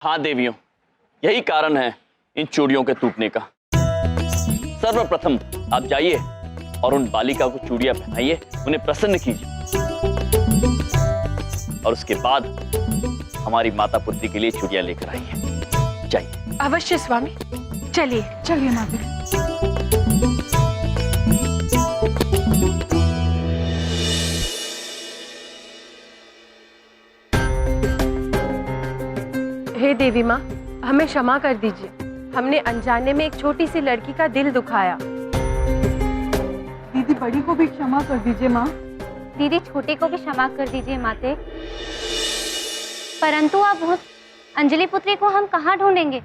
हाँ देवियों, यही कारण है इन चूड़ियों के टूटने का। सर्वप्रथम आप जाइए और उन बालिका को चूड़ियां पहनाइए, उन्हें प्रसन्न कीजिए, और उसके बाद हमारी माता पुत्री के लिए चूड़ियां लेकर आइए। जाइए। अवश्य स्वामी, चलिए। चलिए माता। हे देवी माँ, हमें क्षमा कर दीजिए। हमने अनजाने में एक छोटी सी लड़की का दिल दुखाया। दीदी बड़ी को भी क्षमा कर दीजिए माँ। दीदी छोटे को भी क्षमा कर दीजिए माते। परंतु अब उस अंजलि पुत्री को हम कहाँ ढूंढेंगे?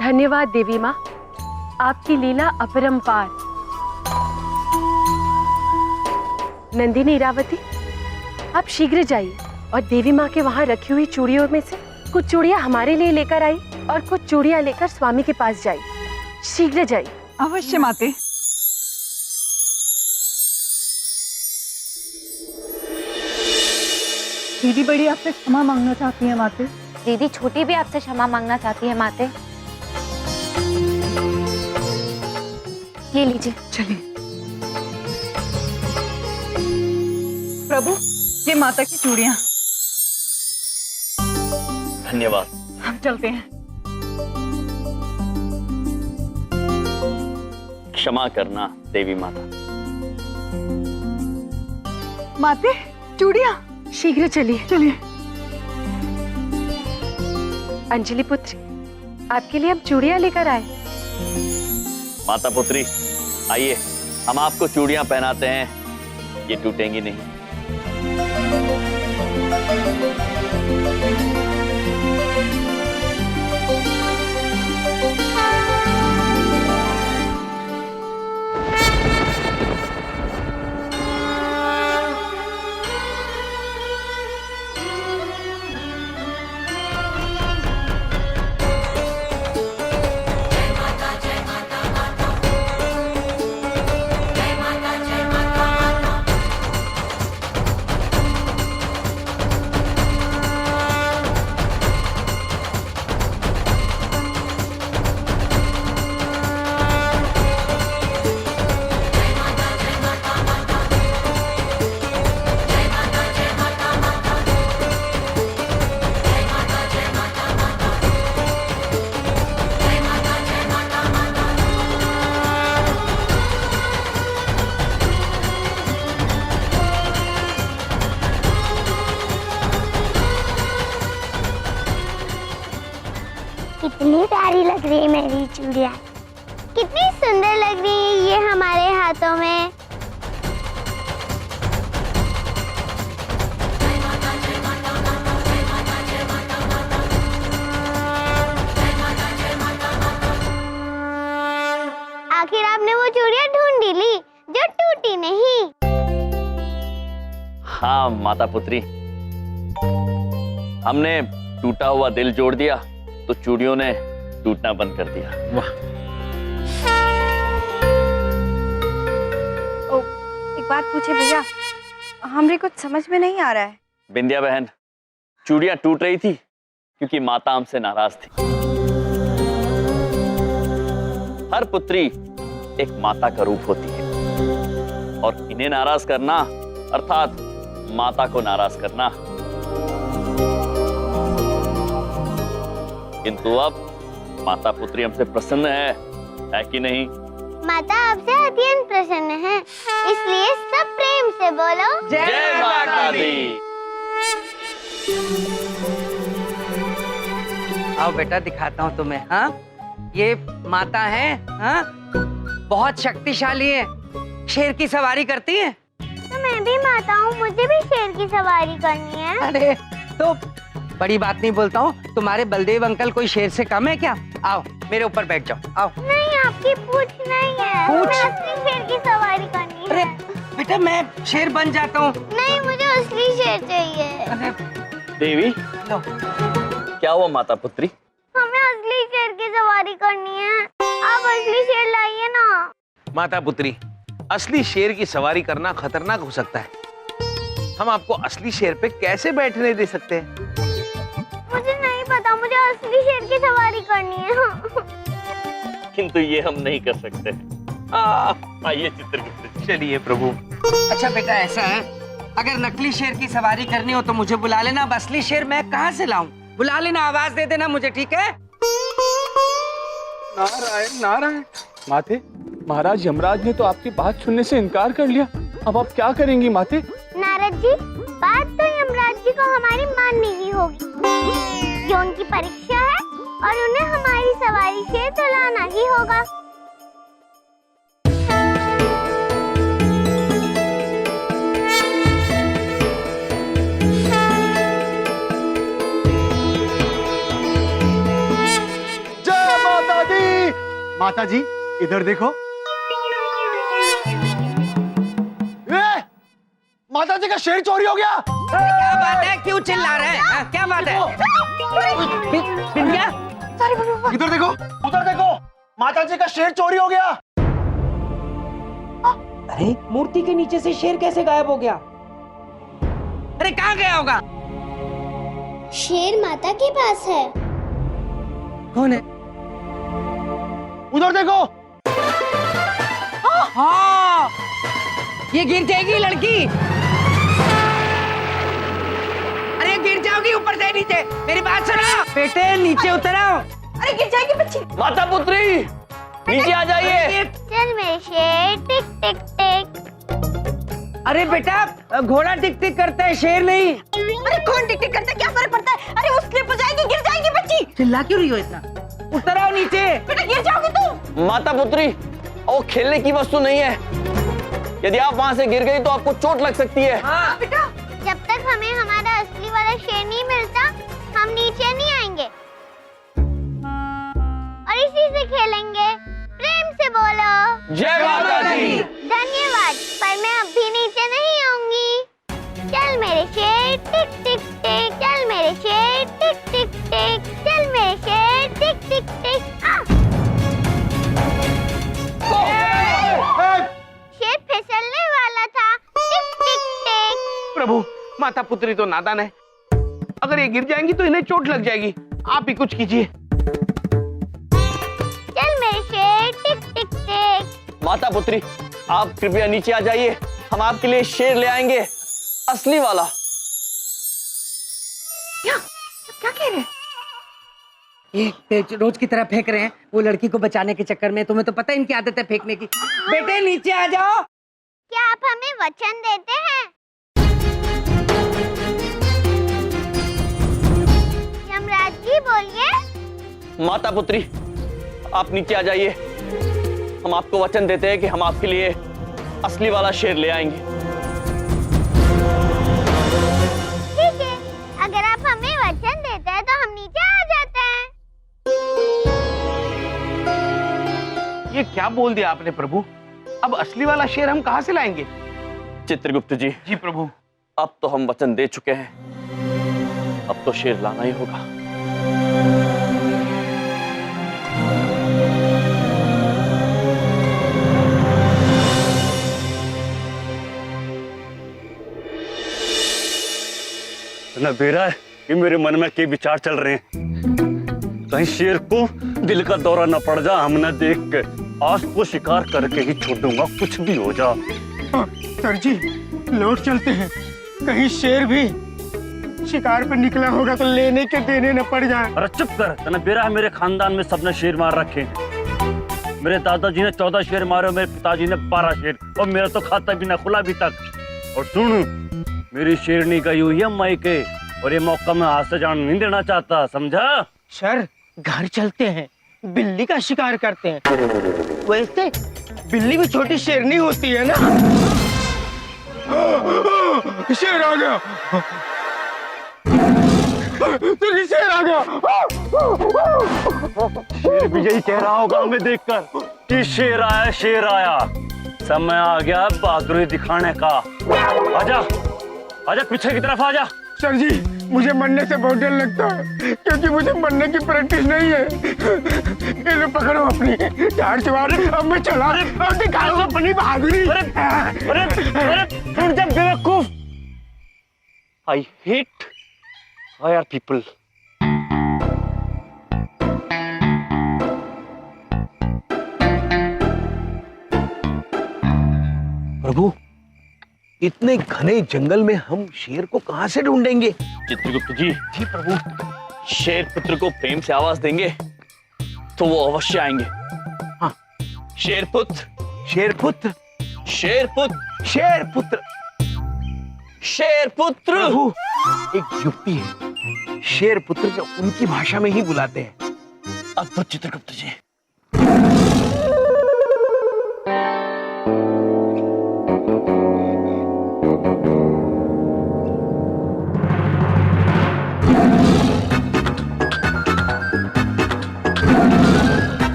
धन्यवाद देवी माँ, आपकी लीला अपरंपार। नंदिनी, इरावती, आप शीघ्र जाइए और देवी माँ के वहाँ रखी हुई चूड़ियों में से कुछ चूड़ियाँ हमारे लिए लेकर आई और कुछ चूड़ियाँ लेकर स्वामी के पास जाइए। शीघ्र जाइए। अवश्य माते। दीदी बड़ी आपसे क्षमा मांगना चाहती है माते। दीदी छोटी भी आपसे क्षमा मांगना चाहती है माते। ये लीजिए। चलिए। प्रभु, ये माता की चूड़ियां। धन्यवाद। हम चलते हैं। क्षमा करना देवी माता। माते, चूड़ियां। शीघ्र चलिए। चलिए। अंजलि पुत्री, आपके लिए हम चूड़ियाँ लेकर आए। माता पुत्री, आइए, हम आपको चूड़ियां पहनाते हैं, ये टूटेंगी नहीं। कितनी प्यारी लग रही है मेरी चूड़ियाँ, कितनी सुंदर लग रही है ये हमारे हाथों में। आखिर आपने वो चूड़ियाँ ढूंढ ली जो टूटी नहीं। हाँ माता पुत्री, हमने टूटा हुआ दिल जोड़ दिया तो चूड़ियों ने टूटना बंद कर दिया। वाह। एक बात पूछे भैया, हमरे कुछ समझ में नहीं आ रहा है। बिंदिया बहन, चूड़ियां टूट रही थी क्योंकि माता हमसे नाराज थी। हर पुत्री एक माता का रूप होती है और इन्हें नाराज करना अर्थात माता को नाराज करना। किंतु अब माता पुत्री हमसे प्रसन्न है कि नहीं? माता आपसे अत्यंत प्रसन्न है, इसलिए सब प्रेम से बोलो जय माता दी। आओ बेटा दिखाता हूँ तुम्हें। हाँ, ये माता है। हाँ, बहुत शक्तिशाली है, शेर की सवारी करती है। तो मैं भी माता हूँ, मुझे भी शेर की सवारी करनी है। अरे तो बड़ी बात नहीं बोलता हूँ, तुम्हारे बलदेव अंकल कोई शेर से कम है क्या? आओ मेरे ऊपर बैठ जाओ। आओ। नहीं, आपकी पूंछ नहीं है, पूंछ? मुझे असली शेर की सवारी करनी अरे है। बेटा मैं शेर बन जाता हूँ। नहीं, मुझे असली शेर चाहिए। अरे देवी, लो। क्या हुआ माता पुत्री? हमें असली शेर की सवारी करनी है, आप असली शेर लाइए ना। माता पुत्री, असली शेर की सवारी करना खतरनाक हो सकता है। हम आपको असली शेर पे कैसे बैठने दे सकते हैं? मुझे नहीं पता, मुझे असली शेर की सवारी करनी है। किंतु ये हम नहीं कर सकते। आइए चित्रगुप्त जी। चलिए प्रभु। अच्छा बेटा ऐसा है, अगर नकली शेर की सवारी करनी हो तो मुझे बुला लेना। अब असली शेर मैं कहाँ से लाऊं? बुला लेना, आवाज दे देना मुझे, ठीक है? नारायण नारायण। माते, महाराज यमराज ने तो आपकी बात सुनने से इनकार कर लिया। अब आप क्या करेंगी माते? नारद जी, बात तो यमराज जी को हमारी माननी ही होगी। ये उनकी परीक्षा है और उन्हें हमारी सवारी शेर तो लाना ही होगा। जय माता दी। माता जी इधर देखो। माता जी का शेर चोरी हो गया। क्या बात है, क्यों चिल्ला रहे हैं? हाँ, क्या बात है? बिंदिया? इधर देखो, उधर देखो, माता जी का शेर चोरी हो गया। अरे मूर्ति के नीचे से शेर कैसे गायब हो गया? अरे कहाँ गया होगा? शेर माता के पास है। कौन है? उधर देखो। हाँ, ये गिर जाएगी लड़की। अरे गिर जाओगी ऊपर से नीचे। मेरी बात सुनो बेटे, नीचे उतर आओ। अरे गिर जाएगी बच्ची। माता पुत्री नीचे आ जाइए। चल मेरे शेर, टिक टिक टिक। अरे बेटा घोड़ा टिक टिक करता है, शेर नहीं। अरे कौन टिक टिक करता है, क्या फर्क पड़ता है? अरे वो स्लिप हो जाएगी, गिर जाएगी बच्ची। चिल्ला क्यों रही हो इतना? उतर आओ नीचे। बेटा गिर जाओगी तुम। माता पुत्री, वो खेलने की वस्तु नहीं है। यदि आप वहां से गिर गई तो आपको चोट लग सकती है। हाँ बेटा जब तक हमें हमारा असली वाला शेर नहीं मिलता, हम नीचे नहीं आएंगे और इसी से खेलेंगे। प्रेम से बोलो जय माता दी। धन्यवाद, पर मैं अब भी नीचे नहीं आऊंगी। चल मेरे शेर, टिक टिक टिक। चल मेरे शेर, टिक टिक टिक। चल मेरे शेर, टिक टिक टिक। शेर फिसलने वाला था। टिक टिक टिक। प्रभु, माता पुत्री तो नादान है। अगर ये गिर जाएंगी तो इन्हें चोट लग जाएगी। आप ही कुछ कीजिए। चल मेरे शेर, टिक टिक टिक। माता पुत्री, आप कृपया नीचे आ जाइए, हम आपके लिए शेर ले आएंगे, असली वाला। क्या कह रहे हैं? ये रोज की तरह फेंक रहे हैं वो लड़की को बचाने के चक्कर में। तुम्हें तो पता है इनकी आदत है फेंकने की। बेटे नीचे आ जाओ। क्या आप हमें वचन देते हैं? यमराज जी बोलिए। माता पुत्री, आप नीचे आ जाइए, हम आपको वचन देते हैं कि हम आपके लिए असली वाला शेर ले आएंगे। ठीक है, अगर आप हमें वचन देते हैं तो हम नीचे आ जाते हैं। ये क्या बोल दिया आपने प्रभु? अब असली वाला शेर हम कहाँ से लाएंगे? चित्रगुप्त जी, जी प्रभु। अब तो हम वचन दे चुके हैं, अब तो शेर लाना ही होगा। ना बेरा है कि मेरे मन में क्या विचार चल रहे हैं। कहीं शेर को दिल का दौरा न पड़ जा हम न देख के। आज तो शिकार करके ही छोड़ूंगा, कुछ भी हो जा। सर जी लौट चलते हैं, कहीं शेर भी शिकार पर निकला होगा तो लेने के देने न पड़ जाए। अरे चुप कर, तने बेरा है मेरे खानदान में सबने शेर मार रखे हैं। मेरे दादाजी ने 14 शेर मारे, मेरे पिताजी ने 12 शेर, और मेरा तो खाता भी ना खुला भी तक। और सुन, मेरी शेरनी गई हुई है मायके, और ये मौका मैं हाथ से जान नहीं देना चाहता, समझा? सर घर चलते हैं, बिल्ली का शिकार करते हैं। वैसे बिल्ली भी छोटी शेरनी होती है ना। शेर आ गया, शेर आ गया। शेर भी यही कह रहा होगा हमें देखकर कि शेर आया, शेर आया। समय आ गया बहादुरी दिखाने का। आजा, आजा पीछे की तरफ आजा। सर जी मुझे मरने से बहुत डर लगता है, क्योंकि मुझे मरने की प्रैक्टिस नहीं है। इन्हें पकड़ो अपनी ठाड़ सवार, अब मैं चला और दिखाऊंगा अपनी बहादुरी। अरे सुन जा बेवकूफ, आई हेट फायर पीपल। प्रभु, इतने घने जंगल में हम शेर को कहां से ढूंढेंगे? चित्रगुप्त जी, जी प्रभु। शेर पुत्र को प्रेम से आवाज देंगे तो वो अवश्य आएंगे। हाँ। शेरपुत्र, शेरपुत्र, शेरपुत्र, शेरपुत्र, शेरपुत्र। प्रभु एक युक्ति है, शेरपुत्र को उनकी भाषा में ही बुलाते हैं। अद्भुत चित्रगुप्त जी।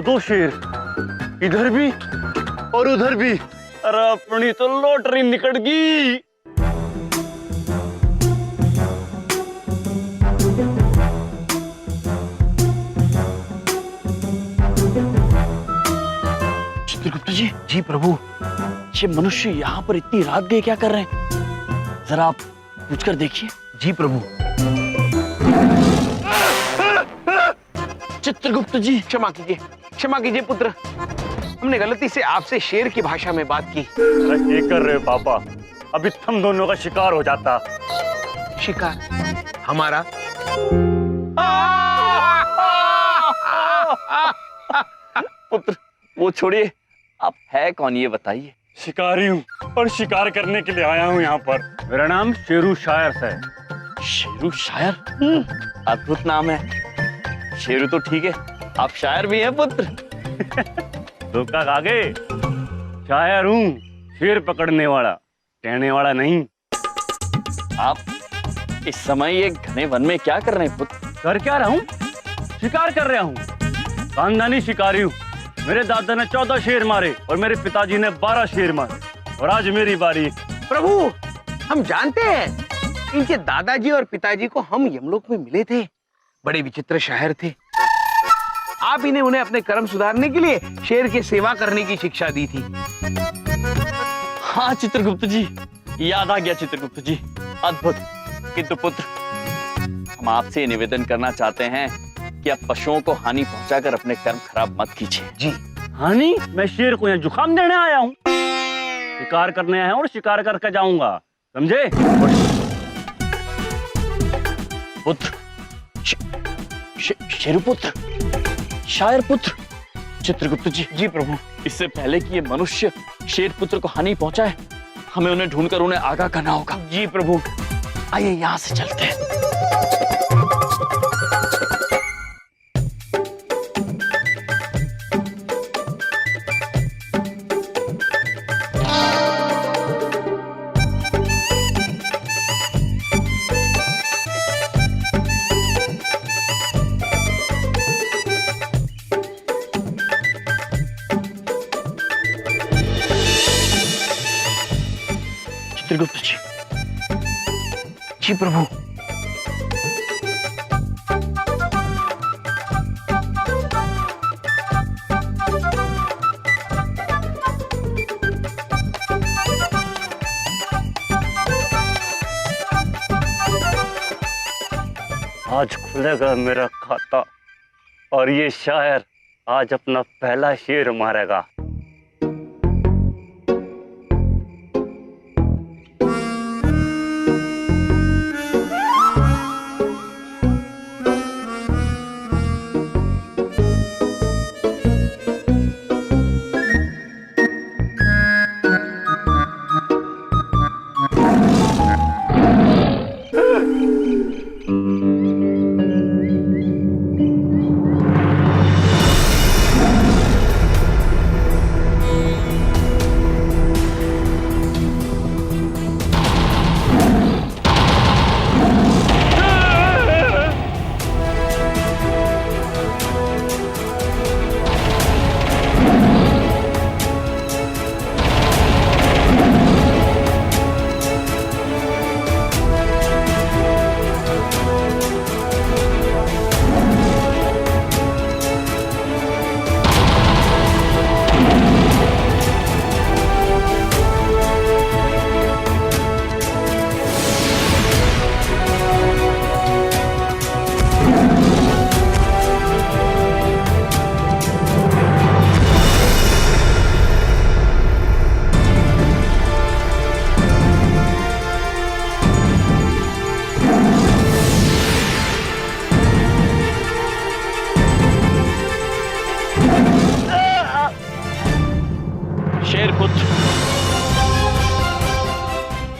दो शेर, इधर भी और उधर भी। अरे अपनी तो लॉटरी निकल गई। चित्रगुप्त जी, जी प्रभु। ये मनुष्य यहाँ पर इतनी रात गए क्या कर रहे हैं? जरा आप पूछकर देखिए। जी प्रभु। चित्रगुप्त जी, क्षमा कीजिए, क्षमा कीजिए पुत्र, हमने गलती से आपसे शेर की भाषा में बात की। अरे ये कर रहे पापा, अभी हम दोनों का शिकार हो जाता। शिकार हमारा? पुत्र वो छोड़िए, आप है कौन ये बताइए। शिकारी हूँ और शिकार करने के लिए आया हूँ यहाँ पर। मेरा नाम शेरू शायर है। शेरू शायर? अद्भुत नाम है। शेरू तो ठीक है, आप शायर भी हैं पुत्र। धोखा खा गए। शायर हूँ, शेर पकड़ने वाला, कहने वाला नहीं। आप इस समय ये घने वन में क्या कर रहे हैं पुत्र? कर क्या रहा हूँ? शिकार कर रहा हूँ। खानदानी शिकारी हूँ। मेरे दादा ने 14 शेर मारे और मेरे पिताजी ने 12 शेर मारे, और आज मेरी बारी। प्रभु हम जानते हैं, इनके दादाजी और पिताजी को हम यमलोक में मिले थे, बड़े विचित्र शायर थे। आप इन्हें उन्हें अपने कर्म सुधारने के लिए शेर की सेवा करने की शिक्षा दी थी। हाँ चित्रगुप्त जी, याद आ गया चित्रगुप्त जी, अद्भुत। किंतु पुत्र, हम आपसे निवेदन करना चाहते हैं कि आप पशुओं को हानि पहुंचाकर अपने कर्म खराब मत कीजिए। जी। हानि? मैं शेर को यहाँ जुकाम देने आया हूँ। शिकार करने आया हूँ और शिकार करके जाऊंगा, समझे? पुत्र, शेरू पुत्र, शायर पुत्र। चित्रगुप्त जी। जी प्रभु। इससे पहले कि ये मनुष्य शेर पुत्र को हानि पहुंचाए, हमें उन्हें ढूंढकर उन्हें आगाह करना होगा। जी प्रभु। आइए यहाँ से चलते हैं। चित्रगुप्त जी। जी प्रभु। आज खुलेगा मेरा खाता और ये शायर आज अपना पहला शेर मारेगा।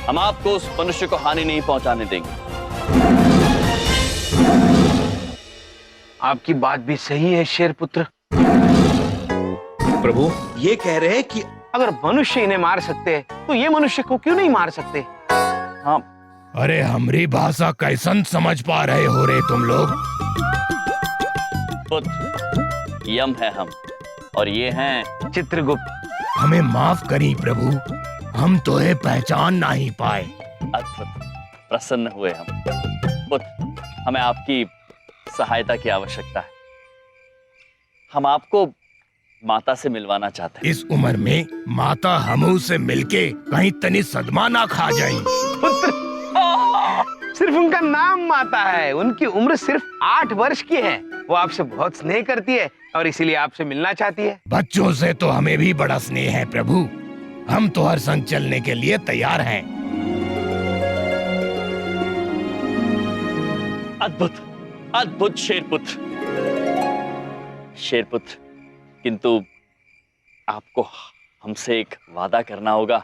हम आपको उस मनुष्य को हानि नहीं पहुंचाने देंगे। आपकी बात भी सही है शेरपुत्र। प्रभु ये कह रहे हैं कि अगर मनुष्य इन्हें मार सकते हैं तो ये मनुष्य को क्यों नहीं मार सकते? हाँ, अरे हमारी भाषा कैसन समझ पा रहे हो रे तुम लोग? पुत्र यम है हम और ये हैं चित्रगुप्त। हमें माफ करी प्रभु, हम तो ये पहचान नहीं पाए। अद्भुत, प्रसन्न हुए हम। पुत्र हमें आपकी सहायता की आवश्यकता है। हम आपको माता से मिलवाना चाहते हैं। इस उम्र में माता हमू से मिलके कहीं तनी सदमा ना खा जाए। पुत्र सिर्फ उनका नाम माता है, उनकी उम्र सिर्फ 8 वर्ष की है। वो आपसे बहुत स्नेह करती है और इसीलिए आपसे मिलना चाहती है। बच्चों से तो हमें भी बड़ा स्नेह है प्रभु, हम तो हर संग चलने के लिए तैयार हैं। अद्भुत अद्भुत शेरपुत्र। शेरपुत्र, किंतु आपको हमसे एक वादा करना होगा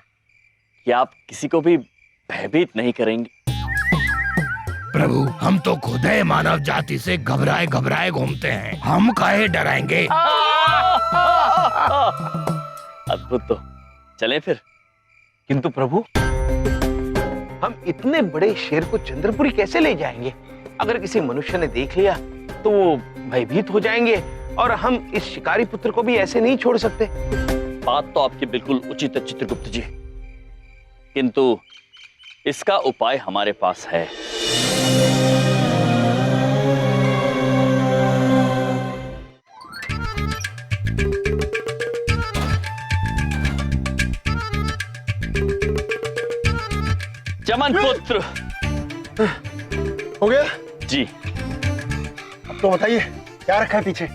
कि आप किसी को भी भयभीत नहीं करेंगे। प्रभु हम तो खुद है मानव जाति से घबराए घबराए घूमते हैं, हम काहे डराएंगे? अद्भुत, तो चले फिर। किंतु प्रभु हम इतने बड़े शेर को चंद्रपुरी कैसे ले जाएंगे? अगर किसी मनुष्य ने देख लिया तो वो भयभीत हो जाएंगे और हम इस शिकारी पुत्र को भी ऐसे नहीं छोड़ सकते। बात तो आपकी बिल्कुल उचित है चित्रगुप्त जी, किंतु इसका उपाय हमारे पास है। चमन पुत्र। हो गया जी। अब तो बताइए क्या रखा है पीछे?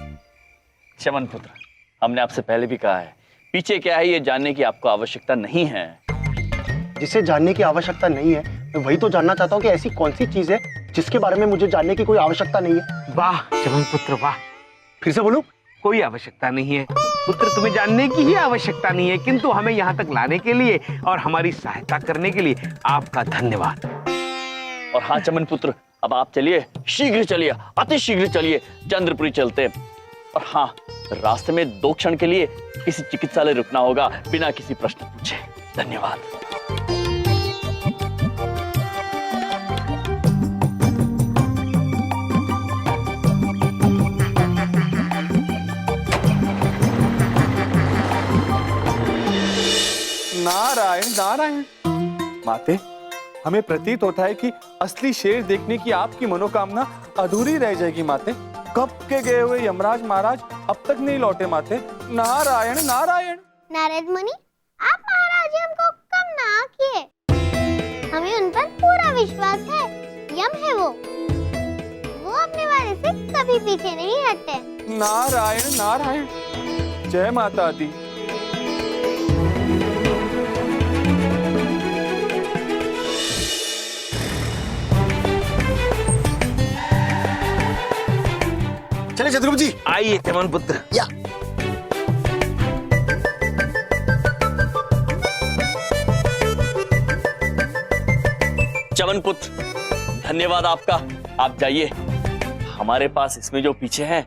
चमन पुत्र, हमने आपसे पहले भी कहा है, पीछे क्या है ये जानने की आपको आवश्यकता नहीं है। जिसे जानने की आवश्यकता नहीं है मैं वही तो जानना चाहता हूँ कि ऐसी कौन सी चीज है जिसके बारे में मुझे जानने की कोई आवश्यकता नहीं है। वाह चमन पुत्र वाह। फिर से बोलूं? कोई आवश्यकता नहीं है पुत्र, तुम्हें जानने की ही आवश्यकता नहीं है, किंतु हमें यहाँ तक लाने के लिए और हमारी सहायता करने के लिए आपका धन्यवाद। और हाँ चमन पुत्र, अब आप चलिए, शीघ्र चलिए, अति शीघ्र चलिए, चंद्रपुरी चलते। और हाँ, रास्ते में 2 क्षण के लिए किसी चिकित्सालय रुकना होगा बिना किसी प्रश्न पूछे। धन्यवाद। नारायण नारायण। माते, हमें प्रतीत होता है कि असली शेर देखने की आपकी मनोकामना अधूरी रह जाएगी माते। कब के गए हुए यमराज महाराज अब तक नहीं लौटे माते। नारायण नारायण। नारद मुनि, आप महाराज जी हमको कम ना किए, हमें उन पर पूरा विश्वास है। यम है वो कभी पीछे नहीं हटते। नारायण नारायण, जय माता दी। चलिए चंद्रगुप्त जी। आइए चमन पुत्र। या चमन पुत्र, धन्यवाद आपका। आप जाइए। हमारे पास इसमें जो पीछे है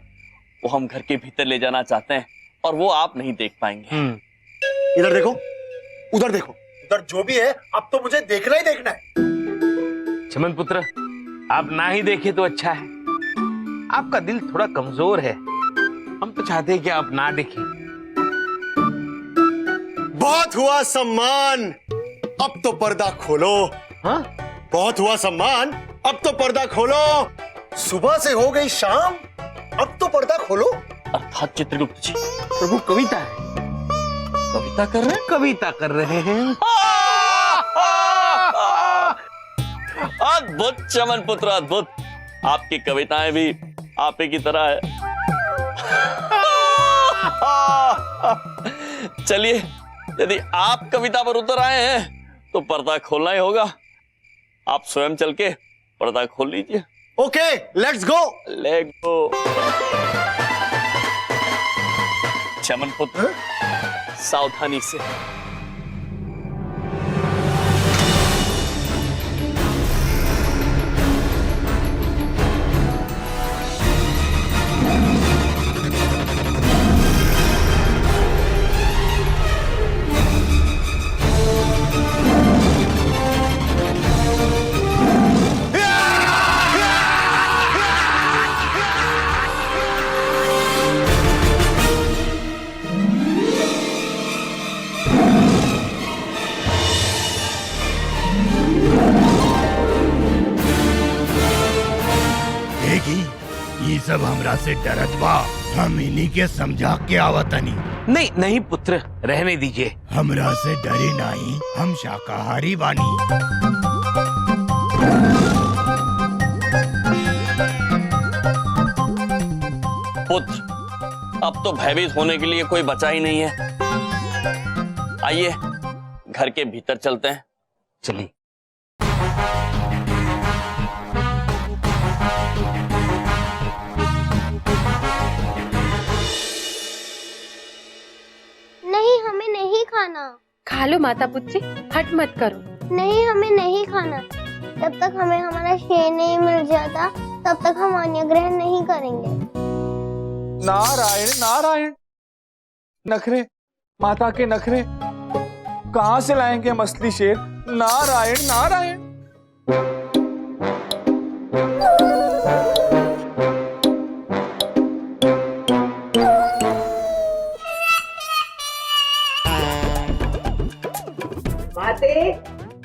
वो हम घर के भीतर ले जाना चाहते हैं और वो आप नहीं देख पाएंगे। इधर देखो, उधर देखो, उधर जो भी है अब तो मुझे देखना ही देखना है। चमन पुत्र, आप ना ही देखे तो अच्छा है। आपका दिल थोड़ा कमजोर है, हम तो चाहते हैं कि आप ना देखें। बहुत हुआ सम्मान, अब तो पर्दा खोलो। हाँ? बहुत हुआ सम्मान, अब तो पर्दा खोलो। सुबह से हो गई शाम, अब तो पर्दा खोलो। अर्थात चित्रगुप्त जी प्रभु कविता है। कविता कर रहे हैं? कविता कर रहे हैं। अद्भुत चमन पुत्र, अद्भुत। आपकी कविताएं भी आप ही की तरह है। चलिए, यदि आप कविता पर उतर आए हैं तो पर्दा खोलना ही होगा। आप स्वयं चल के पर्दा खोल लीजिए। Okay, let's go. Let go. चमन पुत्र, सावधानी से। ये सब हमरा से डरत बा, हम इन्हीं के समझा के आवतनी। नहीं नहीं पुत्र, रहने दीजिए। हमरा से डरे नहीं, हम शाकाहारी बानी। पुत्र, अब तो भयभीत होने के लिए कोई बचा ही नहीं है। आइए, घर के भीतर चलते हैं। चलिए। नहीं, हमें नहीं खाना। खा लो माता पुत्री, हट मत करो। नहीं, हमें नहीं खाना। जब तक हमें हमारा शेर नहीं मिल जाता तब तक हम अन्य ग्रहण नहीं करेंगे। नारायण नारायण, नखरे, माता के नखरे, कहां से लाएंगे हम असली शेर? नारायण नारायण।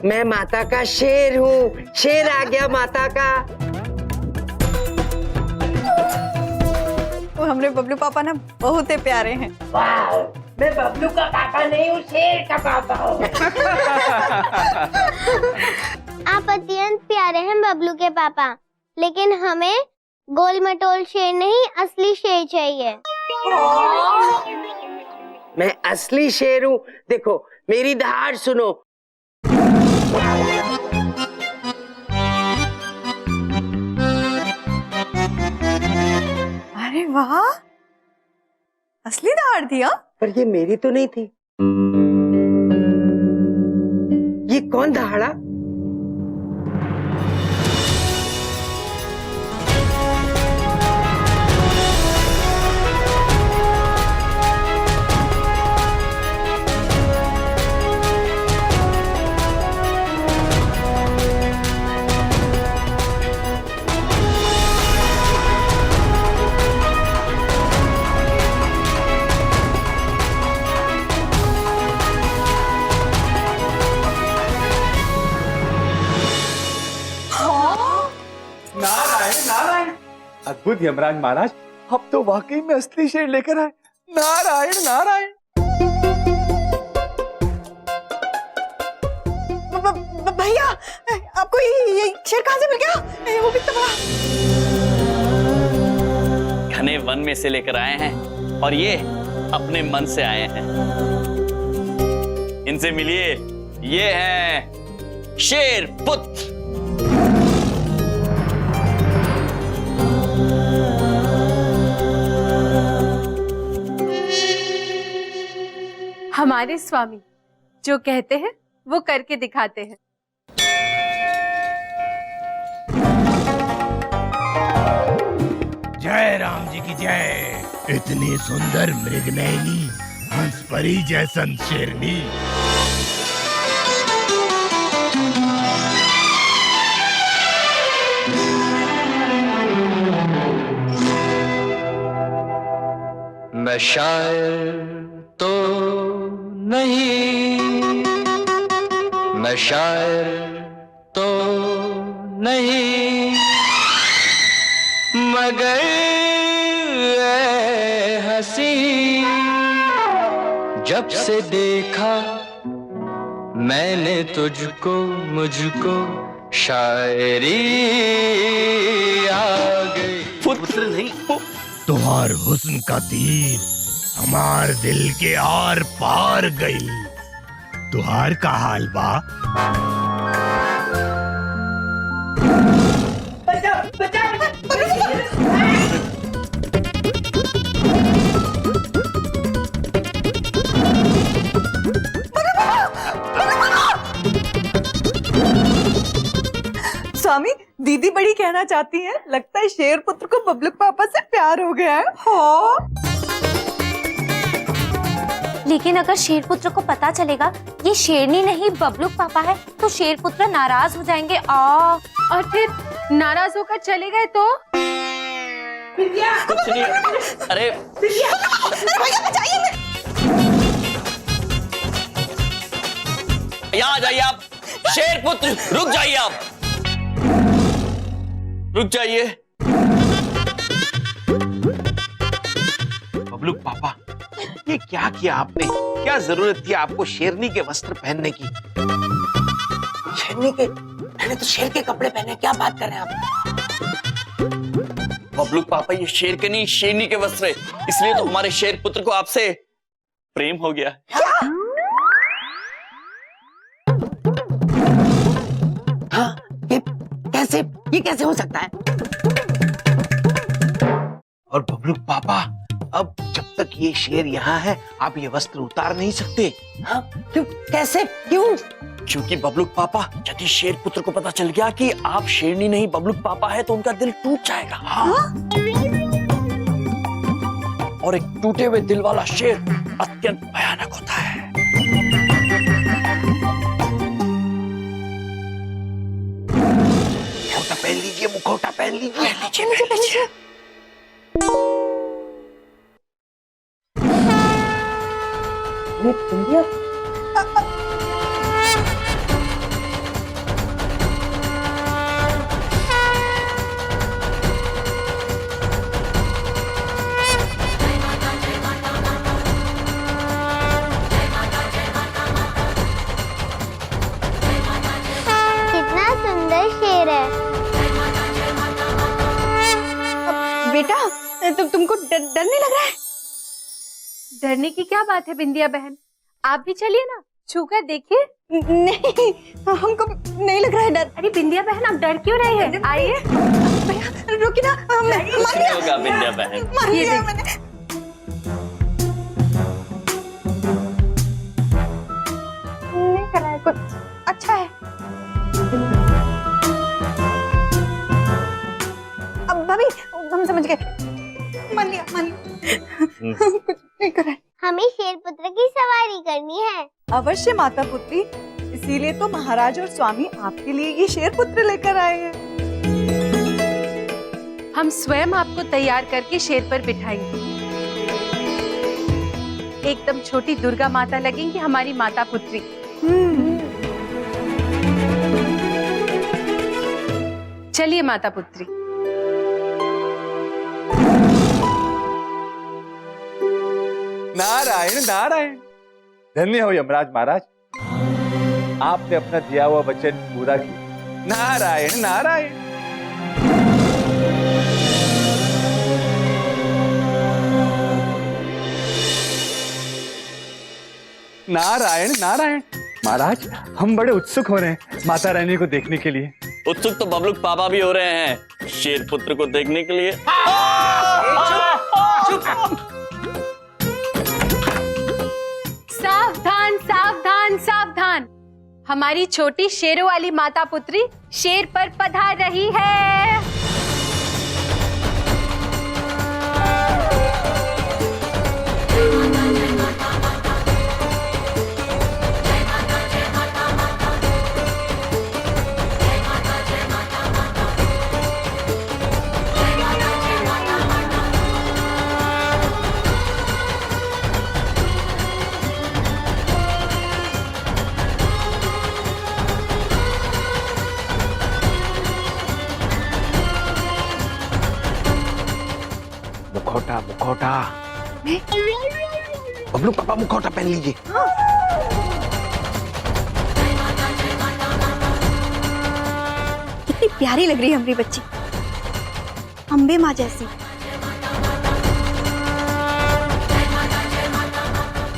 मैं माता का शेर हूँ। शेर आ गया माता का। वो हमरे बबलू पापा ना बहुत ही प्यारे हैं। मैं बबलू का पापा नहीं हूँ, शेर का पापा हूँ। आप अत्यंत प्यारे हैं बबलू के पापा, लेकिन हमें गोल मटोल शेर नहीं, असली शेर चाहिए। मैं असली शेर हूँ। देखो मेरी दहाड़ सुनो। अरे वाह, असली दहाड़ थी। हाँ, पर ये मेरी तो नहीं थी। ये कौन दहाड़ा? नारायण नारायण, अद्भुत यमराज महाराज, अब तो वाकई में असली शेर लेकर आए। नारायण नारायण। भैया, आपको ये शेर कहाँ से मिल गया? वो भी इतना बड़ा। वन में से लेकर आए हैं और ये अपने मन से आए हैं। इनसे मिलिए, ये हैं शेर पुत्र। हमारे स्वामी जो कहते हैं वो करके दिखाते हैं। जय राम जी की जय। इतनी सुंदर मृगनयनी हंसपरी जैसन शेरनी। मैं शायर तो नहीं, मैं शायर तो नहीं, मगर ऐ हंसी जब से देखा मैंने तुझको, मुझको शायरी आ गई। पुत्र नहीं, तुहार हुस्न का तीर हमार दिल के आर पार गई। तुहार का हाल बा? स्वामी, दीदी बड़ी कहना चाहती हैं। लगता है शेर पुत्र को बबलूक पापा से प्यार हो गया है। हाँ। लेकिन अगर शेर पुत्र को पता चलेगा ये शेरनी नहीं बबलूक पापा है तो शेर पुत्र नाराज हो जाएंगे। और फिर नाराज होकर चले गए तो? कुछ नहीं, अरे यहाँ आ जाइए आप। शेर पुत्र रुक जाइए, आप रुक जाइए। बबलूक पापा, ये क्या किया आपने? क्या जरूरत थी आपको शेरनी के वस्त्र पहनने की? शेरनी के? मैंने तो शेर के कपड़े पहने। क्या बात कर रहे हैं आप? बबलूक पापा, ये शेर के नहीं शेरनी के वस्त्र है, इसलिए तो हमारे शेर पुत्र को आपसे प्रेम हो गया। हाँ, ये कैसे हो सकता है? और बबलूक पापा, अब जब तक ये शेर यहाँ है आप ये वस्त्र उतार नहीं सकते। हाँ, क्यों? कैसे? क्यों? क्योंकि बबलूक पापा, यदि शेर पुत्र को पता चल गया कि आप शेरनी नहीं बबलूक पापा है तो उनका दिल टूट जाएगा। हाँ? और एक टूटे हुए दिल वाला शेर अत्यंत भयानक होता है। मुखौटा पहन लीजिए, मुखौटा पहन लीजिए। पहन लीजिए। कितना सुंदर शेर है। बेटा, तुमको डर नहीं लग रहा है? डरने की क्या बात है बिंदिया बहन, आप भी चलिए ना, छूकर देखिए। नहीं, हमको नहीं लग रहा है डर। अरे बिंदिया बहन, आप डर क्यों रहे हैं? आइए। भैया रुकी ना। कुछ नहीं होगा बिंदिया बहन। मान लिया मैंने। नहीं कर रहा है कुछ। अच्छा है। अब भाभी, हम समझ गए। मान लिया। कुछ नहीं कर रहा है। हमें शेर पुत्र की सवारी करनी है। अवश्य माता पुत्री, इसीलिए तो महाराज और स्वामी आपके लिए ये शेर पुत्र लेकर आए हैं। हम स्वयं आपको तैयार करके शेर पर बिठाएंगे। एकदम छोटी दुर्गा माता लगेंगी हमारी माता पुत्री। चलिए माता पुत्री। नारायण नारायण। धन्य हो यमराज महाराज, आपने अपना दिया हुआ वचन पूरा किया। नारायण नारायण। नारायण नारायण। महाराज, हम बड़े उत्सुक हो रहे हैं माता रानी को देखने के लिए। उत्सुक तो बबलूक पापा भी हो रहे हैं शेर पुत्र को देखने के लिए। सावधान सावधान सावधान, हमारी छोटी शेरों वाली माता पुत्री शेर पर पधार रही है। मुखौटा मुखौटा, बबलू पापा मुखौटा पहन लीजिए। कितनी प्यारी लग रही है हमारी बच्ची, अम्बे माँ जैसी।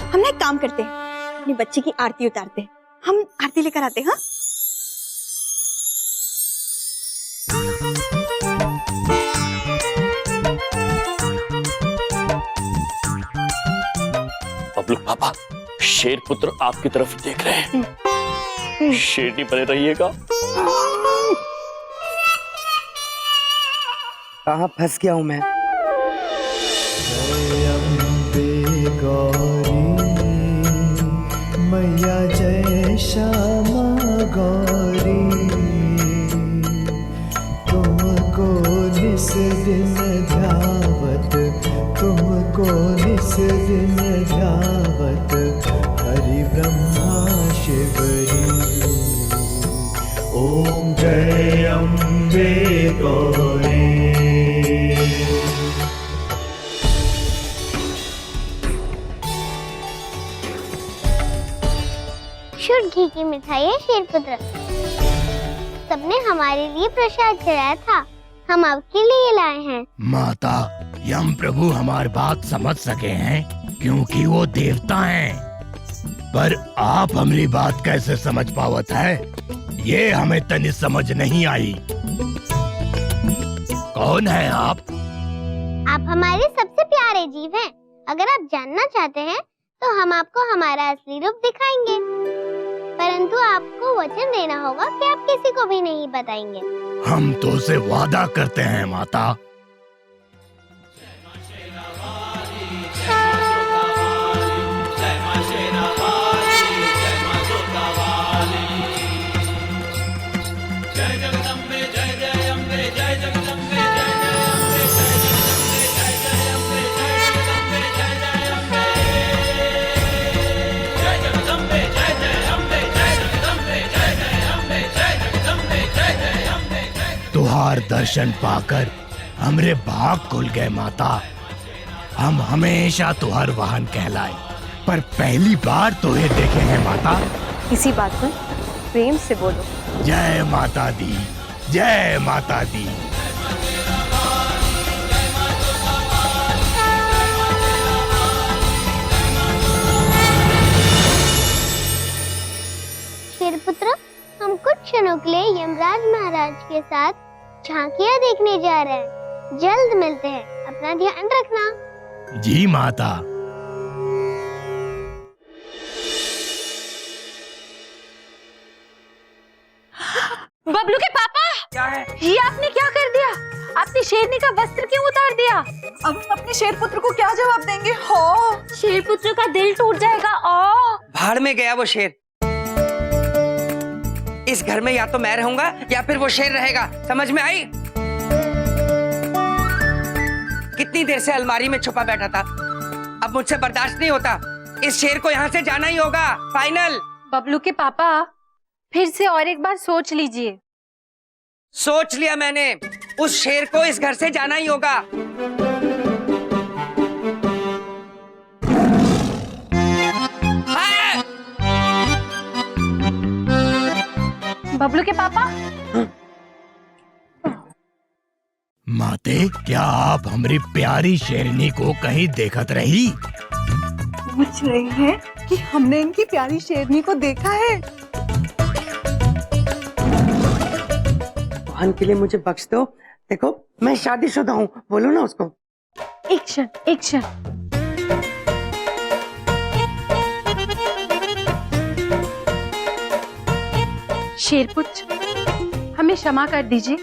हम ना एक काम करते हैं, अपनी बच्ची की आरती उतारते हैं। हम आरती लेकर आते हैं। हाँ, बबलूक पापा, शेर पुत्र आपकी तरफ देख रहे हैं। शेरनी बने रहिएगा। कहाँ फंस गया हूँ मैं? मैया जय श्यामा गौरी, तुमको निस दिन ध्यावत, तुमको निस दिन ध्यावत, हरि ब्रह्मा शिवरी। ओम जय अम्बे गौरी। शुद्ध घी की मिठाई है शेरपुत्र, सबने हमारे लिए प्रसाद चढ़ाया था, हम आपके लिए लाए हैं। माता, यम प्रभु हमारी बात समझ सके हैं क्योंकि वो देवता हैं, पर आप हमारी बात कैसे समझ पावत है, ये हमें तनी समझ नहीं आई। कौन है आप? आप हमारे सबसे प्यारे जीव हैं। अगर आप जानना चाहते हैं तो हम आपको हमारा असली रूप दिखाएंगे, परंतु आपको वचन देना होगा कि आप किसी को भी नहीं बताएंगे। हम तो से वादा करते हैं माता। तुहार दर्शन पाकर हमरे भाग खुल गए माता। हम हमेशा तुहार वाहन कहलाए, पर पहली बार तुहे देखे हैं माता। इसी बात पर प्रेम से बोलो। जय माता दी, जय माता दी। शेरपुत्र, हम कुछ क्षणों के लिए यमराज महाराज के साथ झांकियां देखने जा रहे हैं। जल्द मिलते हैं, अपना ध्यान रखना। जी माता। बबलू के पापा, क्या है? ये आपने क्या कर दिया? आपने शेरनी का वस्त्र क्यों उतार दिया? अब अपने शेरपुत्र को क्या जवाब देंगे? हो, शेरपुत्र का दिल टूट जाएगा। ओ भाड़ में गया वो शेर। इस घर में या तो मैं रहूंगा या फिर वो शेर रहेगा, समझ में आई? कितनी देर से अलमारी में छुपा बैठा था, अब मुझसे बर्दाश्त नहीं होता। इस शेर को यहाँ से जाना ही होगा, फाइनल। बबलू के पापा, फिर से और एक बार सोच लीजिए। सोच लिया मैंने, उस शेर को इस घर से जाना ही होगा। बबलू के पापा, माते, क्या आप हमारी प्यारी शेरनी को कहीं देखत रही? पूछ रहे हैं कि हमने इनकी प्यारी शेरनी को देखा है। भगवान के लिए मुझे बख्श दो। देखो मैं शादीशुदा हूँ, बोलो ना उसको। एक क्षण, एक क्षण। शेरपुत्र, हमें क्षमा कर दीजिए,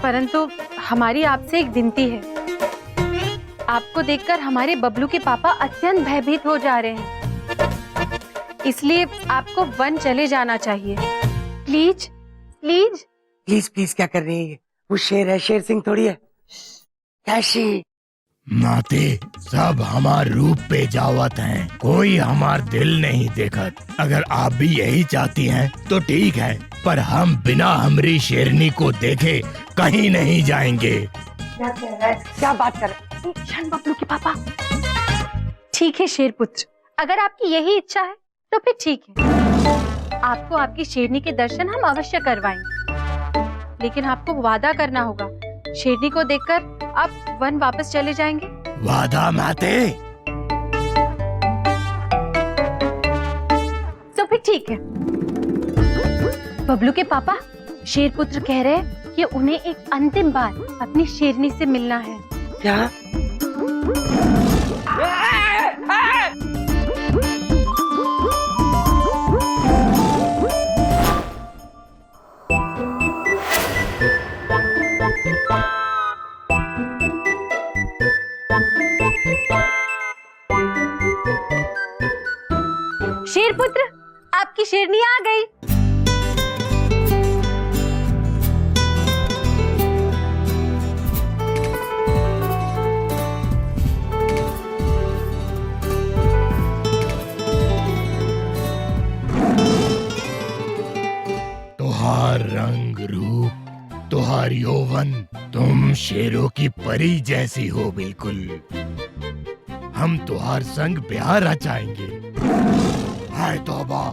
परंतु हमारी आपसे एक विनती है। आपको देखकर हमारे बबलू के पापा अत्यंत भयभीत हो जा रहे हैं, इसलिए आपको वन चले जाना चाहिए। प्लीज प्लीज प्लीज प्लीज क्या कर रही है ये? वो शेर है, शेर सिंह थोड़ी है। कैशी माते सब हमार रूप पे जावत हैं, कोई हमार दिल नहीं देखत। अगर आप भी यही चाहती हैं तो ठीक है, पर हम बिना हमरी शेरनी को देखे कहीं नहीं जाएंगे। क्या कह रहा है? क्या बात कर रहा है? एक क्षण बबलू के पापा। ठीक है शेरपुत्र, अगर आपकी यही इच्छा है तो फिर ठीक है। आपको आपकी शेरनी के दर्शन हम अवश्य करवाएंगे, लेकिन आपको वादा करना होगा, शेरनी को देखकर आप वन वापस चले जाएंगे। वादा माते? तो फिर ठीक है। बबलू के पापा, शेरपुत्र कह रहे हैं कि उन्हें एक अंतिम बार अपनी शेरनी से मिलना है। क्या? शेरपुत्र, आपकी शेरनी आ गई। तुहार रंग रूप, तुहार यौवन, तुम शेरों की परी जैसी हो बिल्कुल। हम तुहार संग प्यार रचाएंगे। हाय तौबा!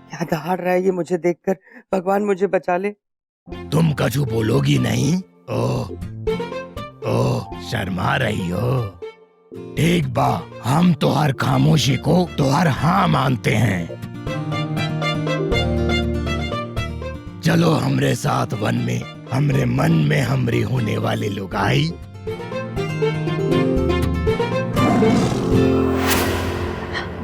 क्या दहाड़ रहा है ये मुझे देखकर? भगवान मुझे बचा ले। तुम कछु बोलोगी नहीं? ओह शर्मा रही हो। ठीक बा, हम तुहार खामोशी को तुहार हाँ मानते हैं। चलो हमरे साथ वन में, हमरे मन में हमरी होने वाले लुगाई।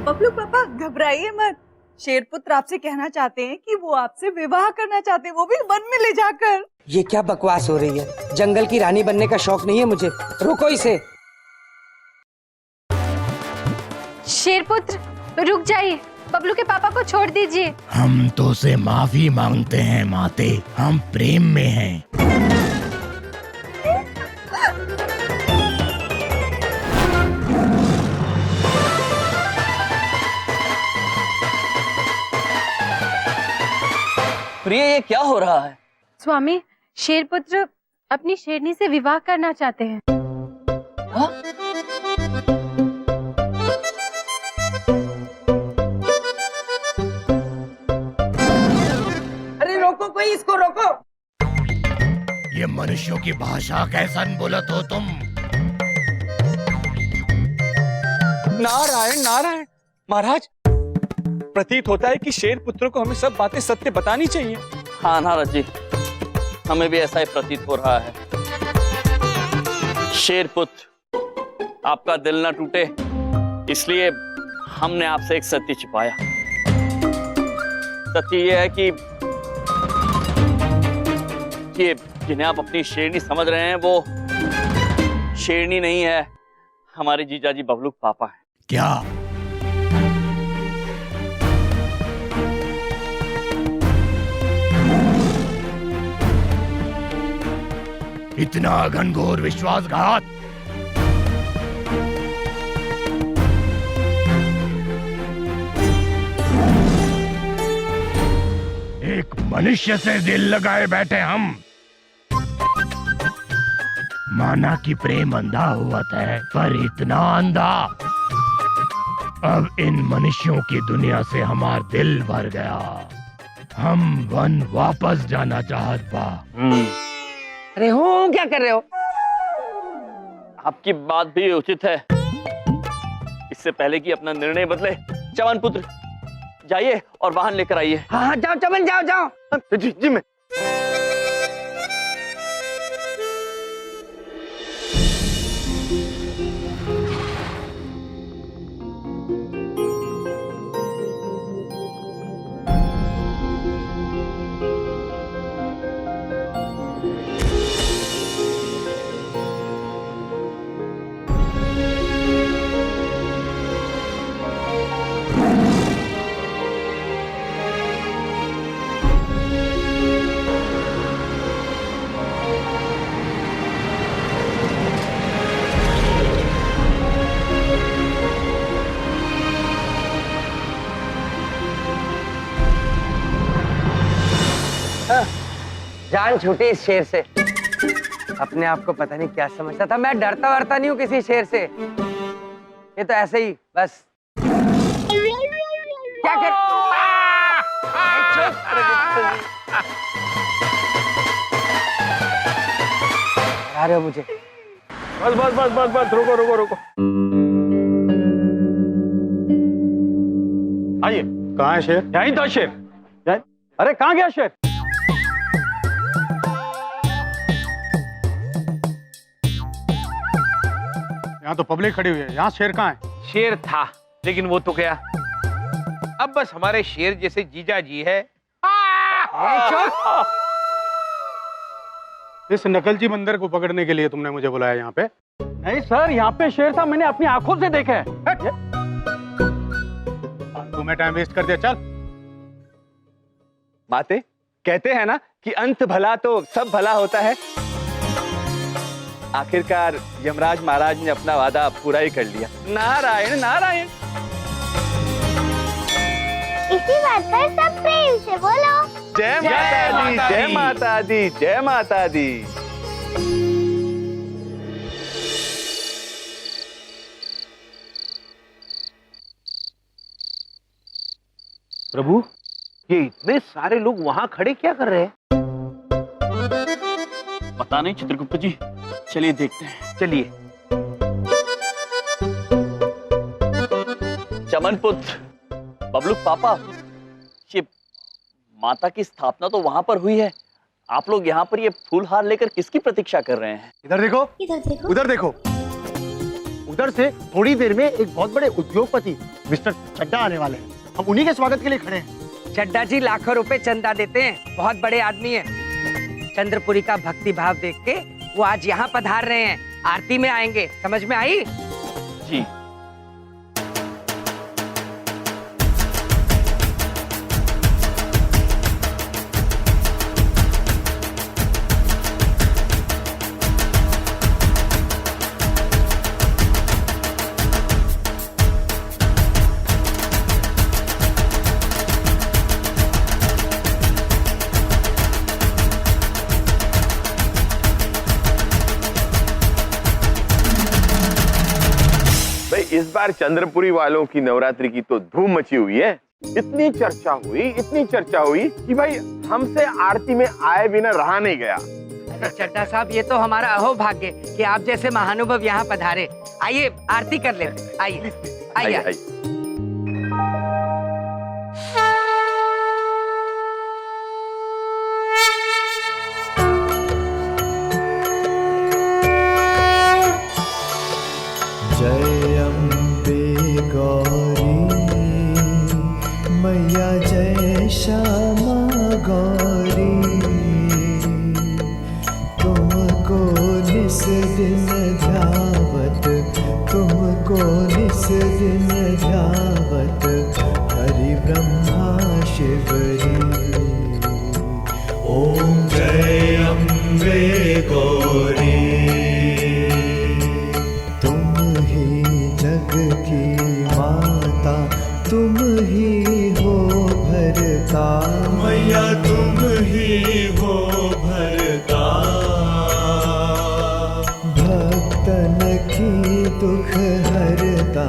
बबलू पापा घबराइए मत, शेरपुत्र आपसे कहना चाहते हैं कि वो आपसे विवाह करना चाहते हैं, वो भी वन में ले जाकर। ये क्या बकवास हो रही है? जंगल की रानी बनने का शौक नहीं है मुझे, रोको इसे। शेरपुत्र रुक जाइए, बबलू के पापा को छोड़ दीजिए। हम तो से माफी मांगते हैं माते, हम प्रेम में हैं। प्रिय, ये क्या हो रहा है? स्वामी, शेरपुत्र अपनी शेरनी से विवाह करना चाहते हैं। हाँ? अरे रोको, कोई इसको रोको। ये मनुष्यों की भाषा कैसन बोलत हो तुम? नारायण नारायण महाराज, प्रतीत होता है कि शेर पुत्र को हमें सब बातें सत्य बतानी चाहिए। हाँ नारद जी, हमें भी ऐसा ही प्रतीत हो रहा है। शेर पुत्र, आपका दिल ना टूटे इसलिए हमने आपसे एक सत्य छिपाया। सत्य यह है कि ये जिन्हें आप अपनी शेरनी समझ रहे हैं वो शेरनी नहीं है, हमारे जीजाजी बबलू पापा है। क्या? इतना घनघोर विश्वासघात? एक मनुष्य से दिल लगाए बैठे हम। माना कि प्रेम अंधा हुआ है, पर इतना अंधा। अब इन मनुष्यों की दुनिया से हमार दिल भर गया। हम वन वापस जाना चाहत बा। अरे हो क्या कर रहे हो? आपकी बात भी उचित है। इससे पहले कि अपना निर्णय बदले, चमन पुत्र जाइए और वाहन लेकर आइए। हाँ हाँ, जाओ चमन, जाओ जाओ। जी जी मैं। जान छूटी इस शेर से। अपने आप को पता नहीं क्या समझता था। मैं डरता वरता नहीं हूँ किसी शेर से। ये तो ऐसे ही बस। क्या कर आ रहे हो मुझे? बस बस बस बस बस, रुको रुको रुको। आइए। कहाँ है शेर? यहीं था शेर। अरे कहाँ गया शेर? यहाँ तो पब्लिक खड़ी हुई है, यहाँ शेर कहाँ है? शेर था लेकिन वो तो गया। अब बस हमारे शेर जैसे जीजा जी है। इस नकलची बंदर को पकड़ने के लिए तुमने मुझे बुलाया यहाँ पे? नहीं सर, यहाँ पे शेर था, मैंने अपनी आंखों से देखा है। तुम्हें टाइम वेस्ट कर दिया, चल। माते कहते हैं ना कि अंत भला तो सब भला होता है। आखिरकार यमराज महाराज ने अपना वादा पूरा ही कर लिया। नारायण नारायण। इसी बात पर सब प्रेम से बोलो। जय माता दी, जय माता दी, जय माता दी। प्रभु, ये इतने सारे लोग वहां खड़े क्या कर रहे हैं? पता नहीं चित्रगुप्त जी, चलिए देखते हैं। चलिए। चमन पुत्र, बबलू पापा, ये माता की स्थापना तो वहां पर हुई है। आप लोग यहाँ पर ये फूल हार लेकर किसकी प्रतीक्षा कर रहे हैं? इधर देखो, इधर देखो, उधर देखो। उधर से थोड़ी देर में एक बहुत बड़े उद्योगपति मिस्टर चड्डा आने वाले हैं। हम उन्हीं के स्वागत के लिए खड़े हैं। चड्डा जी लाखों रुपए चंदा देते हैं, बहुत बड़े आदमी हैं। चंद्रपुरी का भक्ति भाव देख के वो आज यहाँ पधार रहे हैं, आरती में आएंगे। समझ में आई? जी। इस बार चंद्रपुरी वालों की नवरात्रि की तो धूम मची हुई है। इतनी चर्चा हुई कि भाई हमसे आरती में आए बिना रहा नहीं गया। चड्डा साहब, ये तो हमारा अहोभाग्य कि आप जैसे महानुभव यहाँ पधारे। आइए आरती कर ले। आइए आइए। जय अम्बे गौरी मैया, जय श्यामा गौरी। तुमको निस दिन ध्यावत, तुमको निस दिन ध्यावत, हरि ब्रह्मा शिवरी। ओम जय अम्बे गौरी, जग की माता तुम ही हो भरता। मैया तुम ही हो भरता, भक्तन की दुख हरता,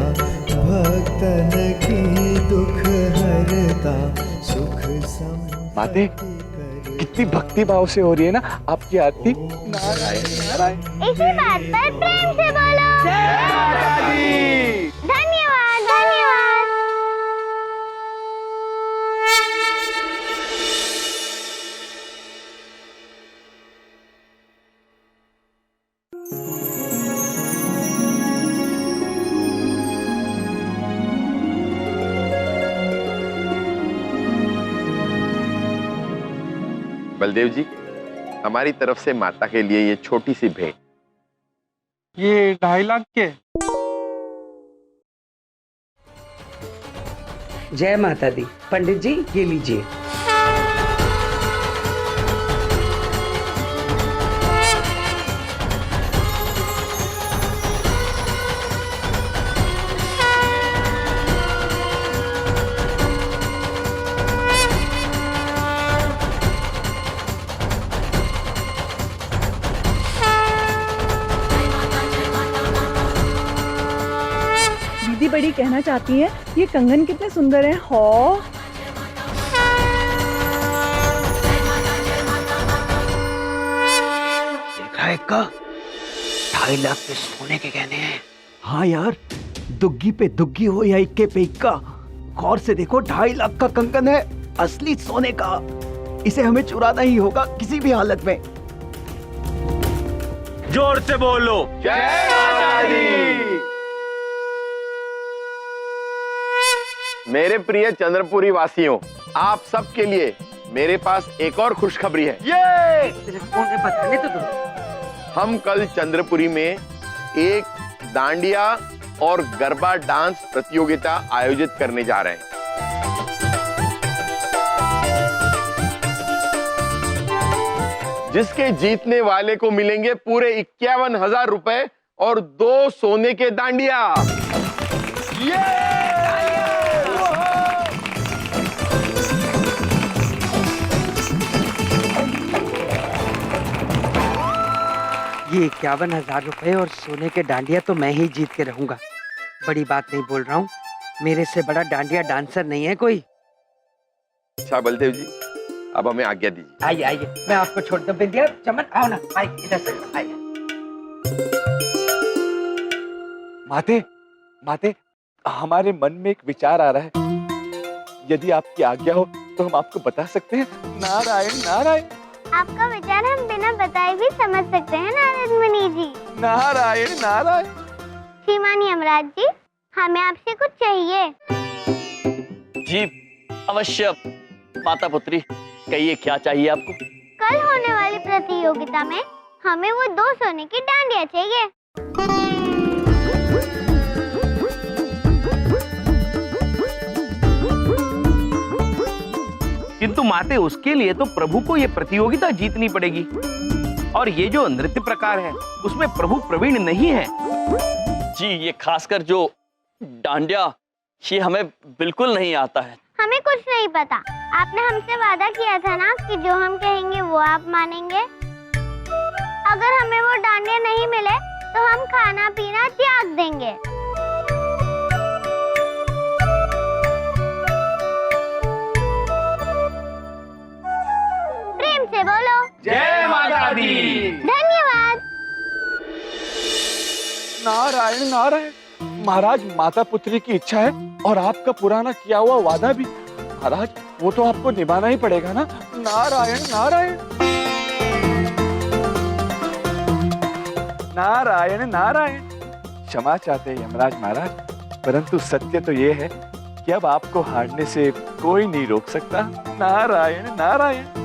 भक्तन की दुख हरता, सुख माते इतनी भक्ति भाव से हो रही है ना आपकी आरती। नारायण नारायण। इसी बात पर प्रेम से बोलो जय माता दी। धन्यवाद धन्यवाद। बलदेव जी, हमारी तरफ से माता के लिए ये छोटी सी भेंट। ये 2.5 लाख के। जय माता दी। पंडित जी ये लीजिए। दीदी बड़ी कहना चाहती हैं ये कंगन कितने सुंदर हैं। हो देखा है का 2.5 लाख के सोने के गहने हैं। हाँ यार, दुग्गी पे दुग्गी हो या इक्के पे इक्का, गौर से देखो 2.5 लाख का कंगन है, असली सोने का। इसे हमें चुराना ही होगा किसी भी हालत में। जोर से बोलो जय माता दी। मेरे प्रिय चंद्रपुरी वासियों, आप सबके लिए मेरे पास एक और खुशखबरी है। ये बताने तो दो। हम कल चंद्रपुरी में एक डांडिया और गरबा डांस प्रतियोगिता आयोजित करने जा रहे हैं। जिसके जीतने वाले को मिलेंगे पूरे 51,000 रुपए और 2 सोने के डांडिया। ये 51,000 रुपए और सोने के डांडिया तो मैं ही जीत के रहूंगा। बड़ी बात नहीं बोल रहा हूँ, मेरे से बड़ा डांडिया डांसर नहीं है कोई। अच्छा बलदेव जी, अब हमें आज्ञा दीजिए। आइए आइए, मैं आपको छोड़ दूं। बिंदिया चमन आओ ना, आइए इधर से आइए। माते माते, हमारे मन में एक विचार आ रहा है, यदि आपकी आज्ञा हो तो हम आपको बता सकते हैं। नारायण नारायण। आपका विचार हम बिना बताए भी समझ सकते हैं नारद मुनि जी। नारायण नारायण। श्रीमान यमराज जी, हमें आपसे कुछ चाहिए। जी अवश्य माता पुत्री, कहिए क्या चाहिए आपको। कल होने वाली प्रतियोगिता में हमें वो 2 सोने की डांडिया चाहिए। किंतु माते, उसके लिए तो प्रभु को ये प्रतियोगिता जीतनी पड़ेगी, और ये जो नृत्य प्रकार है उसमें प्रभु प्रवीण नहीं है। जी ये खासकर जो डांडिया, ये हमें बिल्कुल नहीं आता है। हमें कुछ नहीं पता। आपने हमसे वादा किया था ना कि जो हम कहेंगे वो आप मानेंगे। अगर हमें वो डांडिया नहीं मिले तो हम खाना पीना त्याग देंगे। प्रेम से बोलो जय माता दी। धन्यवाद। नारायण नारायण। महाराज, माता पुत्री की इच्छा है और आपका पुराना किया हुआ वादा भी। महाराज, वो तो आपको निभाना ही पड़ेगा ना। नारायण नारायण। नारायण नारायण। क्षमा चाहते हैं यमराज महाराज, परंतु सत्य तो ये है कि अब आपको हारने से कोई नहीं रोक सकता। नारायण नारायण।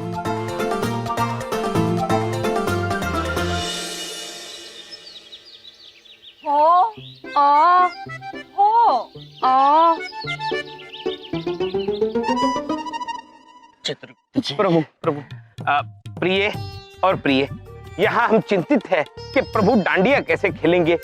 प्रभु प्रभु, प्रिय और प्रिय, यहाँ हम चिंतित है कि प्रभु डांडिया कैसे खेलेंगे,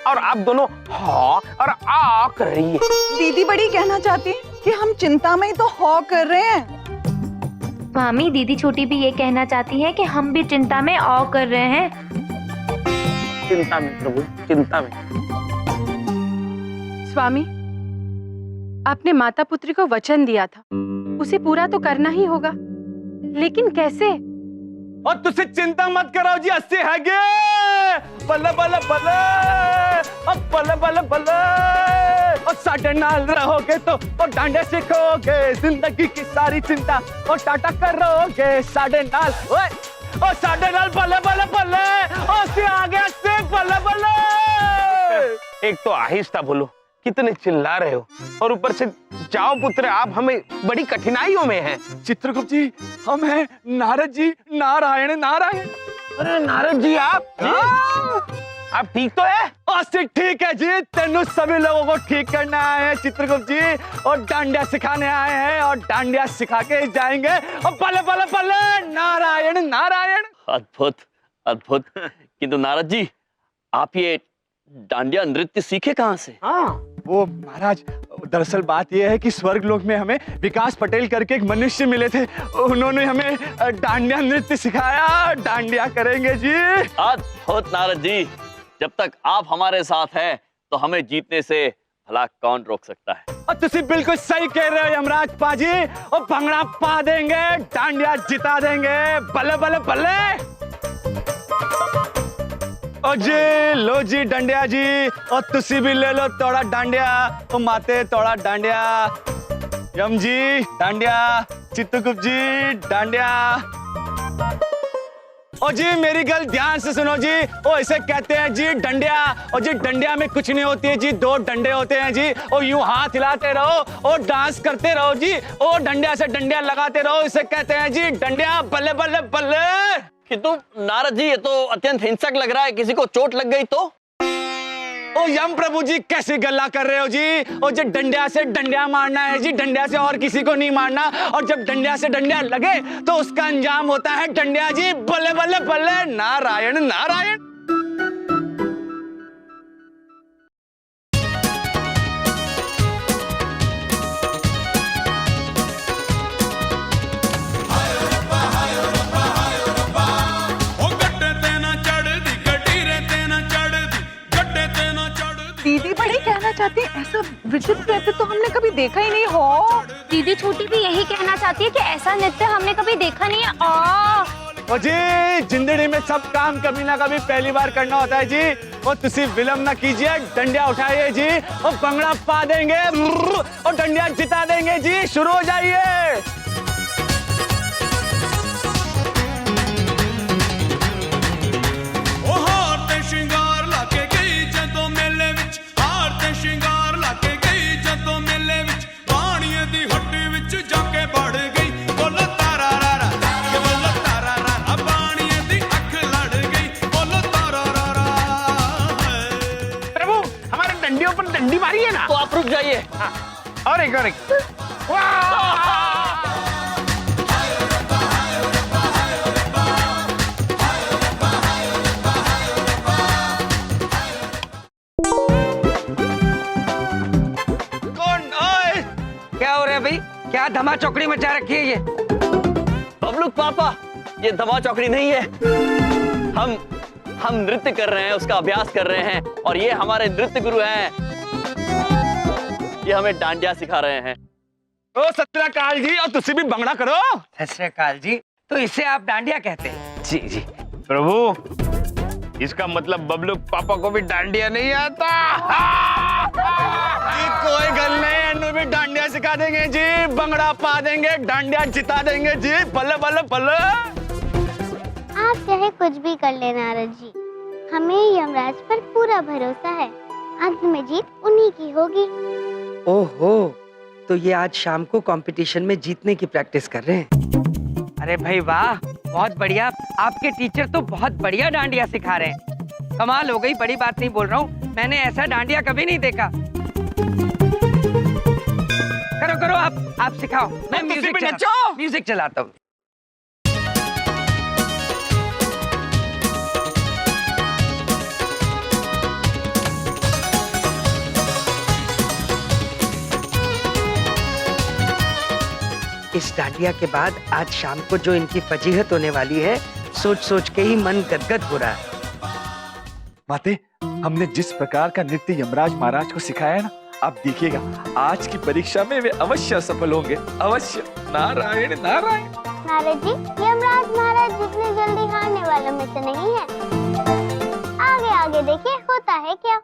और आप दोनों हाँ और आ कर रही है। दीदी बड़ी कहना चाहती हैं कि हम चिंता में ही तो हॉ कर रहे हैं। मामी, दीदी छोटी भी ये कहना चाहती है कि हम भी चिंता में औ कर रहे हैं। चिंता में प्रभु, चिंता में। स्वामी, आपने माता पुत्री को वचन दिया था, उसे पूरा तो करना ही होगा, लेकिन कैसे? और तुझसे चिंता मत करो जी, अस्सी है गे। बल्ले बल्ले बल्ले, अब बल्ले बल्ले बल्ले। और साढ़े नाल रहोगे तो और डांडे सीखोगे, जिंदगी की सारी चिंता और टाटा करोगे साढ़े नाल। ओए और साढ़े नाल बल्ले बल्ले बल्ले, और से आगे से बल्ले बल्ले। एक तो आहिस्ता बोलो, कितने चिल्ला रहे हो, और ऊपर से जाओ पुत्र, आप हमें बड़ी कठिनाइयों में हैं। चित्रगुप्त जी, हम हैं नारद जी, नारायण नारायण। अरे नारद जी, आप ठीक तो है? अस्सी ठीक है जी, तेनू सभी लोगों को ठीक करने आए हैं चित्रगुप्त जी, और डांडिया सिखाने आए हैं, और डांडिया सिखा के जाएंगे। और बल्ले बल्ले बल्ले, नारायण नारायण। अद्भुत अद्भुत। किंतु नारद जी, आप ये डांडिया नृत्य सीखे कहाँ से? वो महाराज, दरअसल बात यह है कि स्वर्ग लोक में हमें विकास पटेल करके एक मनुष्य मिले थे, उन्होंने हमें डांडिया नृत्य सिखाया। डांडिया करेंगे जी। अद्भुत नारद जी, जब तक आप हमारे साथ हैं तो हमें जीतने से भला कौन रोक सकता है? और तुसी बिल्कुल सही कह रहे हो यमराज पाजी, और भंगड़ा पा देंगे, डांडिया जिता देंगे। बल्ले बल्ले बल्ले। और जी लो जी डांडिया जी, और तुसी भी ले लो थोड़ा डांडिया। ओ माते थोड़ा डांडिया, यम जी डांडिया, चित्रगुप्त जी डांडिया। और जी मेरी गल ध्यान से सुनो जी, ओ इसे कहते हैं जी डंडिया। और जी डंडिया में कुछ नहीं होती है जी, दो डंडे होते हैं जी, और यूं हाथ हिलाते रहो और डांस करते रहो जी, और डंडिया से डंडिया लगाते रहो, इसे कहते हैं जी डंडिया। बल्ले बल्ले बल्ले। किंतु नारद जी, ये तो अत्यंत हिंसक लग रहा है, किसी को चोट लग गई तो? ओ यम प्रभु जी, कैसी गल्ला कर रहे हो जी? और जब डंडिया से डंडिया मारना है जी, डंडिया से और किसी को नहीं मारना, और जब डंडिया से डंडिया लगे तो उसका अंजाम होता है डंडिया जी। बल्ले बल्ले बल्ले, नारायण नारायण। दीदी बड़ी कहना चाहती है, ऐसा विचित्र नृत्य तो हमने कभी देखा ही नहीं हो। दीदी छोटी भी यही कहना चाहती है कि ऐसा नृत्य हमने कभी देखा नहीं है। और जी जिंदगी में सब काम कभी ना कभी पहली बार करना होता है जी, और तुसी विलम्ब ना कीजिए, डंडिया उठाइए जी, और भंगड़ा पा देंगे और डंडिया जिता देंगे जी। शुरू हो जाइए। डंडी मारी है ना, तो आप रुक जाइए। और एक और एक। कौन? ओए क्या हो रहा है भाई? क्या धमा चौकड़ी मचा रखी है ये? बबलूक पापा, ये धमा चौकड़ी नहीं है, हम नृत्य कर रहे हैं, उसका अभ्यास कर रहे हैं, और ये हमारे नृत्य गुरु हैं, ये हमें डांडिया सिखा रहे हैं। ओ सत्यकाल जी, और तुसी भी भंगड़ा करो। सत्यकाल जी, तो इसे आप डांडिया कहते हैं? जी जी प्रभु, इसका मतलब बबलू पापा को भी डांडिया नहीं आता। कोई गल नहीं, इन्हें भी डांडिया सिखा देंगे जी, भंगड़ा पा देंगे, डांडिया जिता देंगे जी। बल्ले बल्ले बल्ले। आप चाहे कुछ भी कर ले नारद जी, हमें यमराज पर पूरा भरोसा है, अंत में जीत उन्हीं की होगी। ओहो, तो ये आज शाम को कंपटीशन में जीतने की प्रैक्टिस कर रहे हैं। अरे भाई वाह, बहुत बढ़िया। आपके टीचर तो बहुत बढ़िया डांडिया सिखा रहे हैं। कमाल हो गई, बड़ी बात नहीं बोल रहा हूँ, मैंने ऐसा डांडिया कभी नहीं देखा। करो करो, आप सिखाओ, मैं म्यूजिक चलाता हूँ। इस डांडिया के बाद आज शाम को जो इनकी फजीहत होने वाली है, सोच सोच के ही मन गदगद हो रहा है। माते, हमने जिस प्रकार का नृत्य यमराज महाराज को सिखाया है ना, आप देखिएगा आज की परीक्षा में वे अवश्य सफल होंगे, अवश्य। नारायण नारायण। नारद जी, यमराज महाराज जितने जल्दी हारने वालों में से नहीं है। आगे आगे देखिए होता है क्या।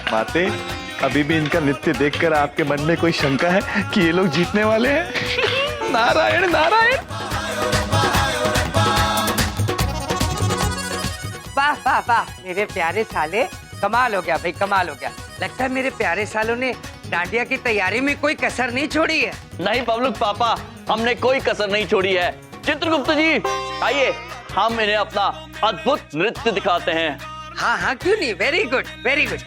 माते, अभी भी इनका नृत्य देखकर आपके मन में कोई शंका है कि ये लोग जीतने वाले हैं? नारायण नारायण। वाह वाह वाह, मेरे प्यारे साले, कमाल हो गया भाई, कमाल हो गया। लगता है मेरे प्यारे सालों ने डांडिया की तैयारी में कोई कसर नहीं छोड़ी है। नहीं बबलूक पापा, हमने कोई कसर नहीं छोड़ी है। चित्रगुप्त जी, आइए हम इन्हें अपना अद्भुत नृत्य दिखाते हैं। हाँ हाँ, क्यों नहीं, वेरी गुड वेरी गुड।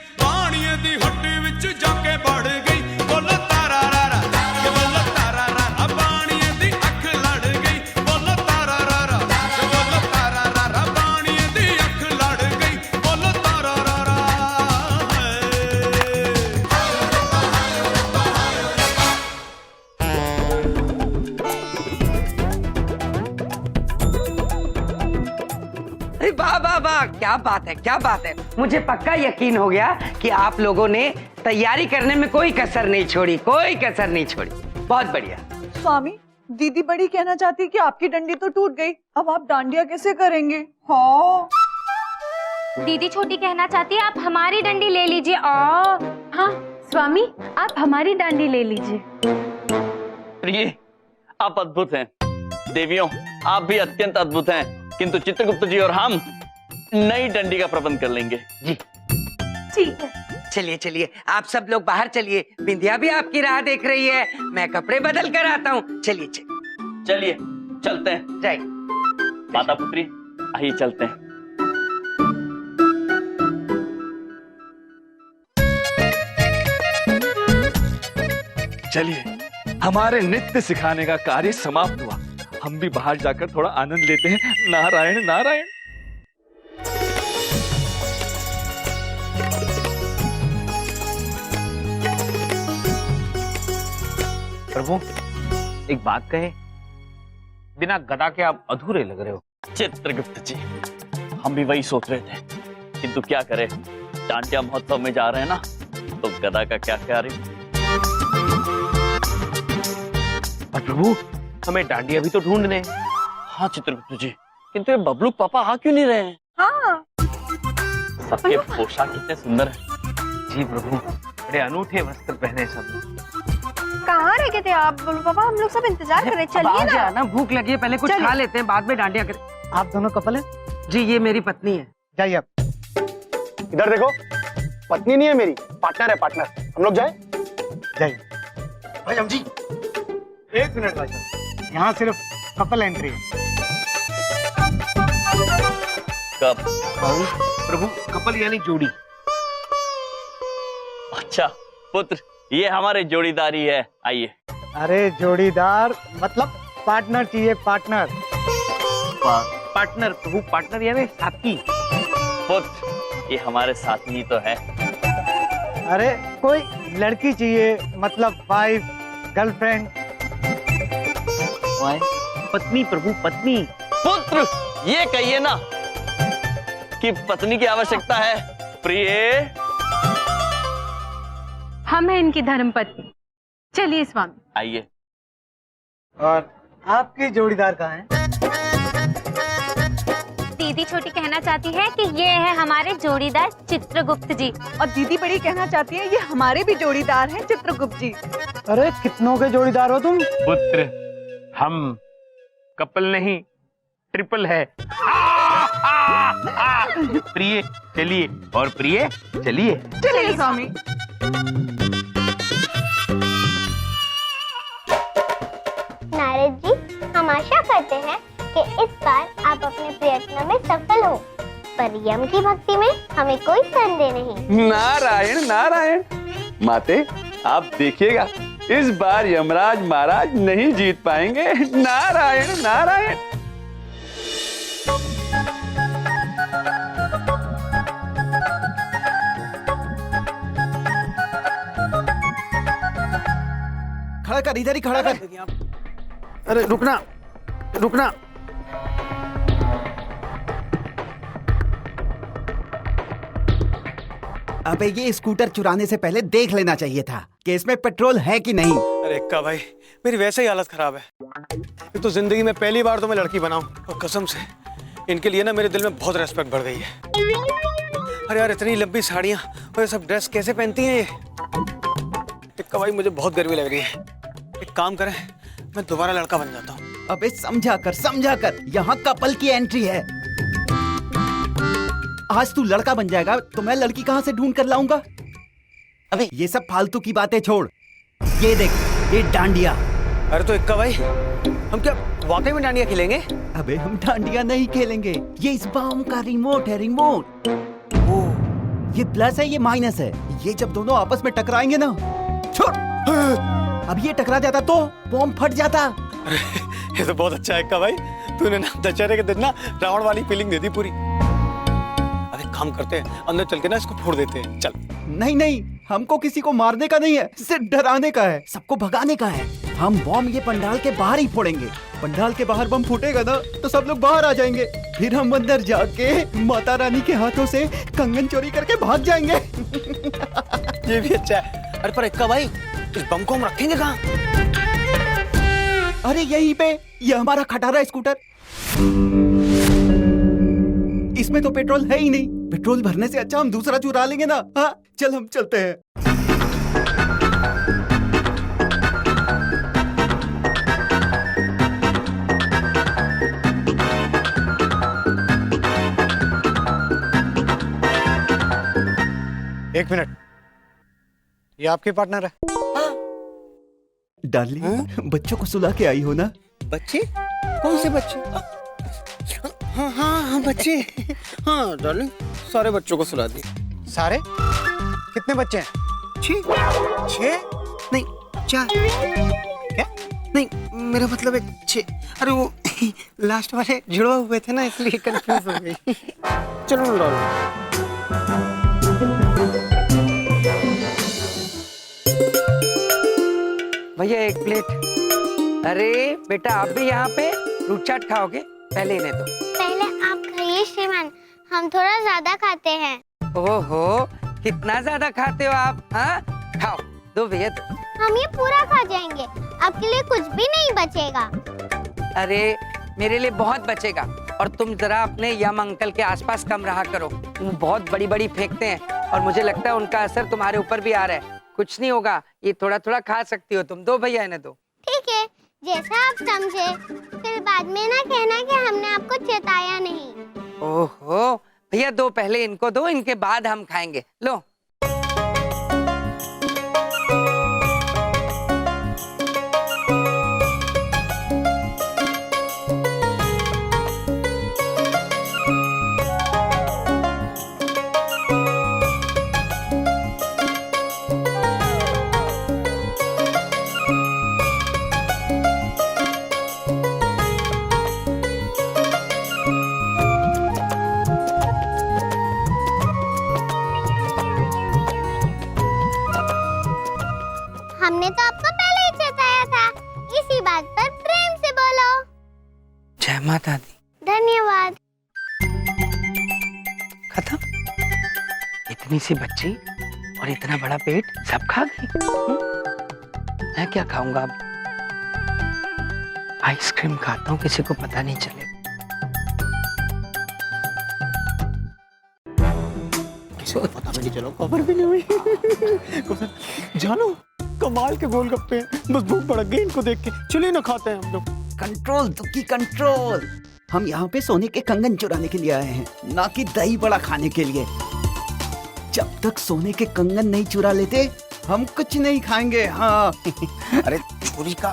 वाह वाह वाह, क्या बात है, क्या बात है। मुझे पक्का यकीन हो गया कि आप लोगों ने तैयारी करने में कोई कसर नहीं छोड़ी, कोई कसर नहीं छोड़ी। बहुत बढ़िया। स्वामी, दीदी बड़ी कहना चाहती है कि आपकी डंडी तो टूट गई, अब आप डांडिया कैसे करेंगे? हाँ। दीदी छोटी कहना चाहती है आप हमारी डंडी ले लीजिए। हाँ स्वामी, आप हमारी डांडी ले लीजिए। प्रिय, आप अद्भुत हैं। देवियों, आप भी अत्यंत अद्भुत हैं। किंतु चित्रगुप्त जी और हम नई डंडी का प्रबंध कर लेंगे। जी ठीक है। चलिए चलिए, आप सब लोग बाहर चलिए। बिंदिया भी आपकी राह देख रही है, मैं कपड़े बदल कर आता हूँ। चलिए चलिए चलिए चलते हैं। जाइए माता पुत्री, आइए चलते हैं। चलिए, हमारे नृत्य सिखाने का कार्य समाप्त हुआ। हम भी बाहर जाकर थोड़ा आनंद लेते हैं। नारायण नारायण। प्रभु, एक बात कहे, बिना गदा के आप अधूरे लग रहे हो। चित्रगुप्त जी, हम भी वही सोच रहे थे, किंतु क्या करें, डांडिया महोत्सव में जा रहे हैं ना, तो गदा का क्या कार्य। और प्रभु, हमें डांडिया भी तो ढूंढने हैं। हाँ चित्रगुप्त जी, किंतु ये बबलूक पापा आ क्यों नहीं रहे हैं? हाँ। सबके पोशाक कितने सुंदर हैं। जी प्रभु, बड़े अनूठे वस्त्र पहने सब। कहाँ रह गए थे आप बोलो पापा? हम लोग सब इंतजार कर रहे हैं, चलिए ना। भूख लगी है, पहले कुछ खा लेते हैं, बाद में डांडिया करें। आप दोनों कपल हैं? जी, ये मेरी पत्नी है। जाइए आप। इधर देखो, पत्नी नहीं है मेरी, पार्टनर है, पार्टनर। हम लोग जाए? जाइए। भाई हम जी, 1 मिनट भाई साहब, यहाँ सिर्फ कपल एंट्री है। कब? प्रभु, कपल यानी जोड़ी। अच्छा पुत्र, ये हमारे जोड़ीदारी है। आइए। अरे जोड़ीदार मतलब पार्टनर चाहिए, पार्टनर। पार्टनर प्रभु, पार्टनर यानी साथी। पुत्र, ये हमारे साथी ही तो है। अरे कोई लड़की चाहिए, मतलब वाइफ, गर्लफ्रेंड। पत्नी प्रभु, पत्नी। पुत्र, ये कहिए ना कि पत्नी की आवश्यकता है। प्रिय, हम हैं इनकी धर्मपत्नी। चलिए स्वामी। आइए। और आपकी जोड़ीदार कहाँ है? दीदी छोटी कहना चाहती है कि ये है हमारे जोड़ीदार चित्रगुप्त जी। और दीदी बड़ी कहना चाहती है ये हमारे भी जोड़ीदार हैं चित्रगुप्त जी। अरे कितनों के जोड़ीदार हो तुम? पुत्र, हम कपल नहीं, ट्रिपल है। प्रिय चलिए, और प्रिय चलिए। चलिए स्वामी। नारद जी, हम आशा करते हैं कि इस बार आप अपने प्रयत्न में सफल हो, पर यम की भक्ति में हमें कोई संदेह नहीं। नारायण नारायण। माते, आप देखिएगा, इस बार यमराज महाराज नहीं जीत पाएंगे। नारायण नारायण। खड़ा कर, इधर ही खड़ा कर। अरे रुकना रुकना। अबे ये स्कूटर चुराने से पहले देख लेना चाहिए था कि इसमें पेट्रोल है कि नहीं। अरे एक्का भाई, मेरी वैसे ही हालत खराब है। ये तो जिंदगी में पहली बार तो मैं लड़की बनाऊं, और कसम से इनके लिए ना मेरे दिल में बहुत रेस्पेक्ट बढ़ गई है। अरे यार, इतनी लंबी साड़ियाँ और ये सब ड्रेस कैसे पहनती हैं ये? एक्का भाई, मुझे बहुत गर्मी लग रही है। एक काम करें, मैं दोबारा लड़का बन जाता हूँ। अबे समझा कर, यहाँ कपल की एंट्री है। आज तू लड़का बन जाएगा तो मैं लड़की कहाँ से ढूंढ कर लाऊंगा? अबे ये सब फालतू की बातें छोड़, ये देख, ये डांडिया। अरे तो एक्का भाई, हम क्या वाकई में डांडिया खेलेंगे? अबे हम डांडिया नहीं खेलेंगे, ये इस बम का रिमोट है, रिमोट। ये प्लस है, ये माइनस है। ये जब दोनों आपस में टकराएंगे ना, छोड़, अब ये टकरा जाता तो बम फट जाता। अरे ये तो बहुत अच्छा है एक्का भाई, तूने ना दशहरे के दिन ना रावण वाली फीलिंग दे दी पूरी। अब एक काम करते हैं, अंदर चल के ना इसको फोड़ देते हैं। चल। नहीं, हमको किसी को मारने का नहीं है, सिर्फ डराने का है, सबको भगाने का है। हम बम ये पंडाल के बाहर ही फोड़ेंगे। पंडाल के बाहर बम फूटेगा ना तो सब लोग बाहर आ जाएंगे, फिर हम अंदर जाके माता रानी के हाथों से कंगन चोरी करके भाग जाएंगे। ये भी अच्छा है। अरे पर एक्का भाई, इस बम को हम रखेंगे कहाँ? अरे यहीं पे, ये हमारा खटारा स्कूटर। इसमें तो पेट्रोल है ही नहीं, पेट्रोल भरने से अच्छा हम दूसरा चुरा लेंगे ना। हाँ चल, हम चलते हैं। एक मिनट, ये आपके पार्टनर है? डार्लिंग, बच्चों को सुला के आई हो ना? बच्चे? कौन से बच्चे? हाँ बच्चे। हाँ डार्लिंग, सारे बच्चों को सुला दी। सारे? कितने बच्चे हैं? 6? नहीं 4। क्या? नहीं, मेरा मतलब है 6। अरे वो लास्ट वाले जुड़वा हुए थे ना, इसलिए कंफ्यूज हो गई। चलो डार्लिंग। भैया एक प्लेट। अरे बेटा, आप भी यहाँ पे फ्रूट चाट खाओगे? पहले इन्हें दो। पहले आप खाइए श्रीमान, हम थोड़ा ज्यादा खाते हैं। ओहो, कितना ज्यादा खाते हो आप? हाँ खाओ, दो भैया दो। हम ये पूरा खा जाएंगे, आपके लिए कुछ भी नहीं बचेगा। अरे मेरे लिए बहुत बचेगा। और तुम जरा अपने यम अंकल के आसपास कम रहा करो, वो बहुत बड़ी बड़ी फेंकते हैं और मुझे लगता है उनका असर तुम्हारे ऊपर भी आ रहा है। कुछ नहीं होगा, ये थोड़ा थोड़ा खा सकती हो तुम। दो भैया इन्हें दो। ठीक है, जैसा आप समझे। फिर बाद में ना कहना कि हमने आपको चेताया नहीं। ओहो भैया, दो पहले इनको दो, इनके बाद हम खाएंगे। लो। हमने तो आपको पहले ही चेताया था, इसी बात पर प्रेम से बोलो। जय माता दी। धन्यवाद। खत्म? इतनी सी बच्ची और इतना बड़ा पेट, सब खा गई। मैं क्या खाऊंगा अब? आइसक्रीम खाता हूँ, किसी को पता नहीं चलेगा। किसी को पता भी नहीं चलो, खबर भी नहीं हुई। जानो, कमाल के गोलगप्पे हैं, बस भूख भड़क गई इनको देख के। चलिए ना खाते हैं हम लोग। कंट्रोल दुखी, कंट्रोल। हम यहाँ पे सोने के कंगन चुराने के लिए आए हैं, ना कि दही बड़ा खाने के लिए। जब तक सोने के कंगन नहीं चुरा लेते, हम कुछ नहीं खाएंगे। हाँ। अरे चोरी का